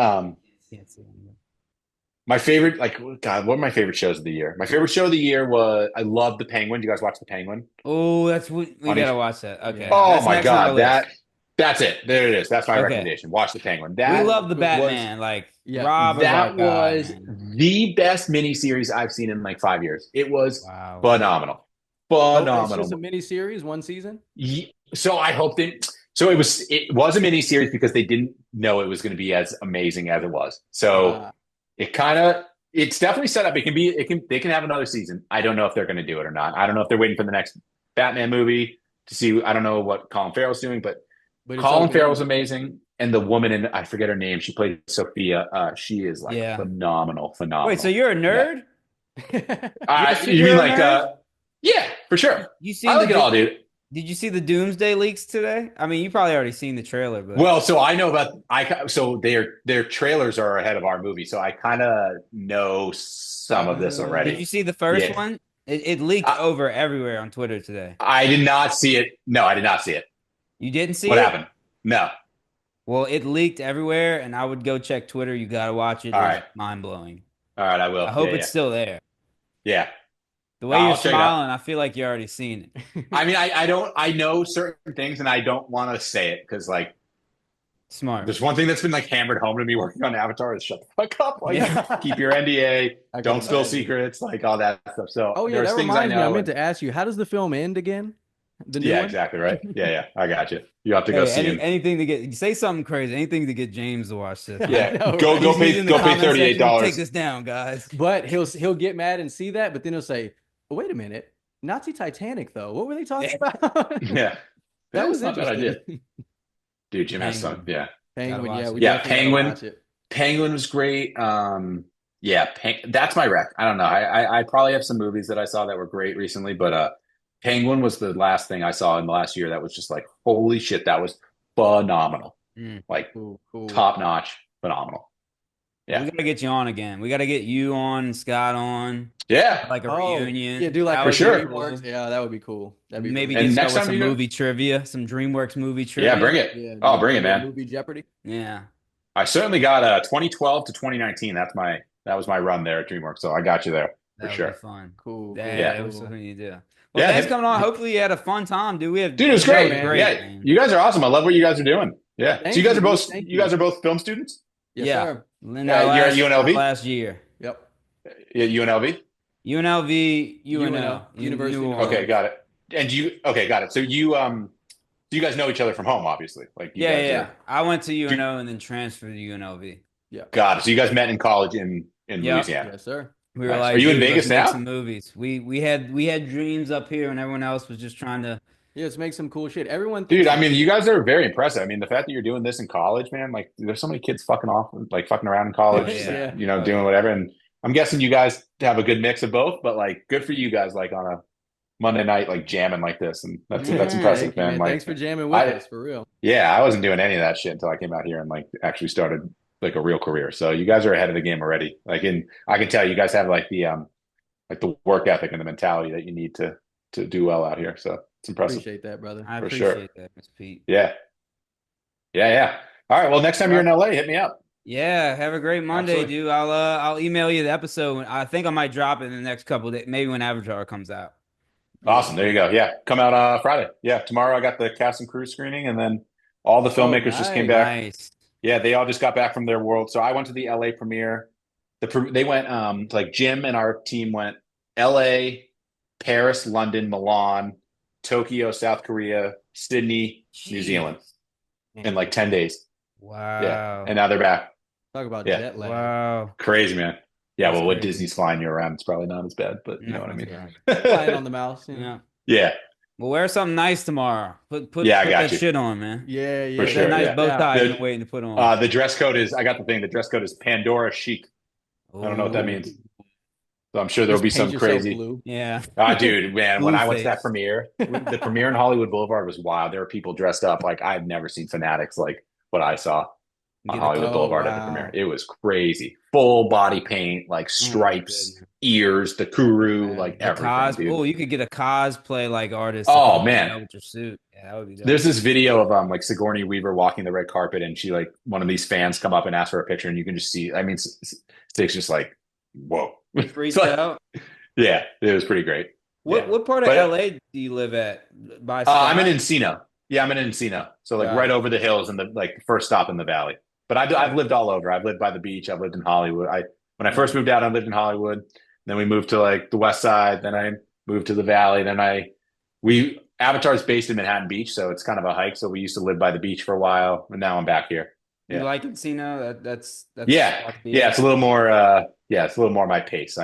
My favorite, like, God, what are my favorite shows of the year? My favorite show of the year was I love The Penguin. Do you guys watch The Penguin? Oh, that's we On gotta each- watch that. Okay, Yeah. Oh that's my next on our God, list. that's it. There it is. That's my Okay. recommendation. Watch The Penguin. We That love the was Batman. Like Yeah. Rob is our that guy, was man. the best miniseries I've seen in like 5 years. It was Wow. phenomenal. Oh, it's Phenomenal. just a mini series, one season. So I hope that so it was a mini series because they didn't know it was going to be as amazing as it was. So it's definitely set up. They can have another season. I don't know if they're going to do it or not. I don't know if they're waiting for the next Batman movie to see. I don't know what Colin Farrell's doing, but But it's Colin okay. Farrell's amazing. And the woman in I forget her name. She played Sophia. She is like phenomenal. Wait, so you're a nerd? You mean like nerd? yeah, for sure. You see I like it all, dude. Did you see the Doomsday leaks today? I mean, you probably already seen the trailer, but Well, so I know so their trailers are ahead of our movie, so I kind of know some of this already. Did you see the first Yeah. one? It leaked over everywhere on Twitter today. I did not see it. No, I did not see it. You didn't see What it? happened? No. Well, it leaked everywhere, and I would go check Twitter. You got to watch it. All It's right. mind-blowing. All right, I will. I hope Yeah, it's still there. yeah. The way I'll you're check it out. smiling, I feel like you already seen it. I mean, I know certain things, and I don't want to say it because like Smart. there's one thing that's been like hammered home to me working on Avatar is shut the fuck up. Like, Yeah. keep your NDA. I can Don't spill imagine. secrets. Like all that stuff. So Oh yeah, there's that things reminds I me. I know. meant to ask you, how does the film end again? The new Yeah, one? exactly right. Yeah. I got you. You have to go see him. Anything to get say something crazy, anything to get James to watch this. Yeah, know, go right? go He's pay in the go pay comment section, $38. Take this down, guys. But he'll get mad and see that, but then he'll say, oh, "Wait a minute, Nazi Titanic though. What were they talking about?" Yeah, That was not a bad idea. interesting. Dude, Jim has some. Penguin. Yeah, Penguin, watch yeah, it. we Yeah, definitely gotta Penguin. watch it. Penguin was great. That's my rec. I don't know. I probably have some movies that I saw that were great recently, but Penguin was the last thing I saw in the last year that was just like, holy shit, that was phenomenal. Like Cool. top notch, phenomenal. Yeah. We gotta get you on again. We gotta get you on, Scott on, Yeah. like a reunion. Yeah, do like That a would be sure. cool. DreamWorks. Yeah, that would be cool. That'd be Maybe cool. And get next started with time some you- movie trivia, some DreamWorks movie trivia. Yeah, bring it. Yeah, Oh, bring it, man. Movie Jeopardy. Yeah. I certainly got 2012 to 2019. That was my run there at DreamWorks. So I got you there for That would sure. be fun. Cool. Yeah, cool. it was something you do. Well, Yeah, thanks hit- coming on. Hopefully you had a fun time, dude. Dude, it was great. man. Yeah, man. you guys are awesome. I love what you guys are doing. Yeah. Thank So you guys you, are both thank you guys you. are both film students? Yes, Yeah. sir. Linda, you're at UNLV? last year. Yep. Yeah, UNLV? UNLV, UNO. UNO, University New of Orleans. Okay, got it. And got it. So you guys know each other from home, obviously. Like you Yeah, guys yeah. are- I went to UNO and then transferred to UNLV. Got it. So you guys met in college in Yeah. Louisiana. Yes, sir. We were Nice. like, Are you in dude, Vegas let's make now? some movies. We had dreams up here, and everyone else was just trying to. Yeah, let's make some cool shit. Everyone, Dude, thinks I mean, you guys are very impressive. I mean, the fact that you're doing this in college, man, like there's so many kids fucking around in college, Yeah. doing whatever. And I'm guessing you guys have a good mix of both, but like good for you guys, like on a Monday night, like jamming like this. And that's impressive, thank you, man. Like, thanks for jamming with us, for real. yeah, I wasn't doing any of that shit until I came out here and like actually started like a real career. So you guys are ahead of the game already. Like, I can tell you guys have like the work ethic and the mentality that you need to do well out here. So it's impressive. Appreciate that, brother. I For appreciate sure. that, Miss Pete. Yeah. All right. Well, next time you're in LA, hit me up. Yeah, have a great Monday, Absolutely. dude. I'll email you the episode. I think I might drop it in the next couple of days, maybe when Avatar comes out. Awesome. There you go. Yeah. Come out Friday. Yeah. Tomorrow I got the cast and crew screening, and then all the filmmakers just came back. Nice. Yeah, they all just got back from their world. So I went to the LA premiere. They went like Jim and our team went LA, Paris, London, Milan, Tokyo, South Korea, Sydney, New Jeez. Zealand in like 10 days. Wow. Yeah. And now they're back. Talk about Yeah. jet lag. Wow. Crazy, man. Yeah, That's well, when crazy. Disney's flying you around, it's probably not as bad, but you know what I mean. Flying on the mouse. You know? Yeah. Yeah, Well, wear something nice tomorw. Put Yeah, I got that you. shit on, man. Yeah, yeah. For That sure, nice yeah. bow tie The- you've been waiting to put on. the dress code is, I got the thing, the dress code is Pandora chic. I don't know what that means. So I'm sure there'll be Just some paint yourself crazy. blue. Yeah. Dude, man, when I went to that Blueface. premiere, the premiere in Hollywood Boulevard was wild. There were people dressed up like I've never seen fanatics like what I saw on Get Hollywood oh, Boulevard at the wow. premiere. It was crazy. Full body paint, like stripes, goodness. ears, the kuru, Man, like The everything, dude. Oh, you could get a cosplay like artist. Oh, to man. come out with your suit. Yeah. Yeah, that would be dope. There's this video of like Sigourney Weaver walking the red carpet, and she like one of these fans come up and ask for a picture, and you can just see. I mean, Stig's just like, whoa, Freaked It's like- out. Yeah, it was pretty great. Yeah. What part of But- LA do you live at? By I'm in Sky? Encino. Yeah, I'm in Encino. So like Got right it. over the hills and the like first stop in the valley. But I've lived all over. I've lived by the beach. I've lived in Hollywood. When I first moved out, I lived in Hollywood. Then we moved to like the west side. Then I moved to the valley. Then Avatar's based in Manhattan Beach, so it's kind of a hike. So we used to live by the beach for a while, and now I'm back here. You Yeah. like Encino? That's Yeah, it's a little more. It's a little more my pace.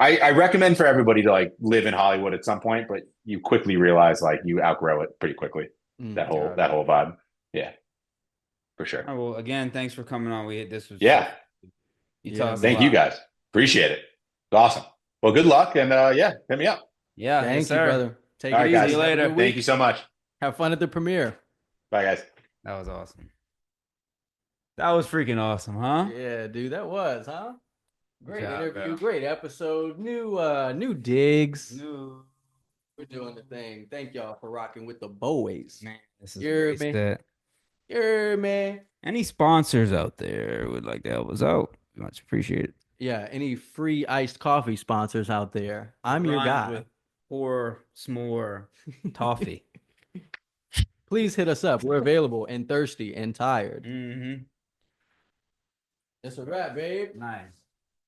I recommend for everybody to like live in Hollywood at some point, but you quickly realize like you outgrow it pretty quickly. That whole vibe. Yeah, for sure. Oh, well, again, thanks for coming on. This was Yeah. You Yeah, taught us a Thank you lot. guys. Appreciate it. It's awesome. Well, good luck and hit me up. Yeah, Thank yes, you, sir. brother. Take All it right, easy. guys. See you Have a later. good Thank week. you so much. Have fun at the premiere. Bye, guys. That was awesome. That was freaking awesome, huh? Yeah, dude, that was, huh? Great job, interview, bro. great episode. New digs. No. We're doing the thing. Thank y'all for rocking with the boys. Man, this is You're great me. stuff. Yeah, man. Any sponsors out there would like to help us out? Much appreciated. Yeah, any free iced coffee sponsors out there? I'm your Rhymes guy. with Or s'more toffee. Please hit us up. We're available and thirsty and tired. Mm-hmm. It's a wrap, babe. Nice.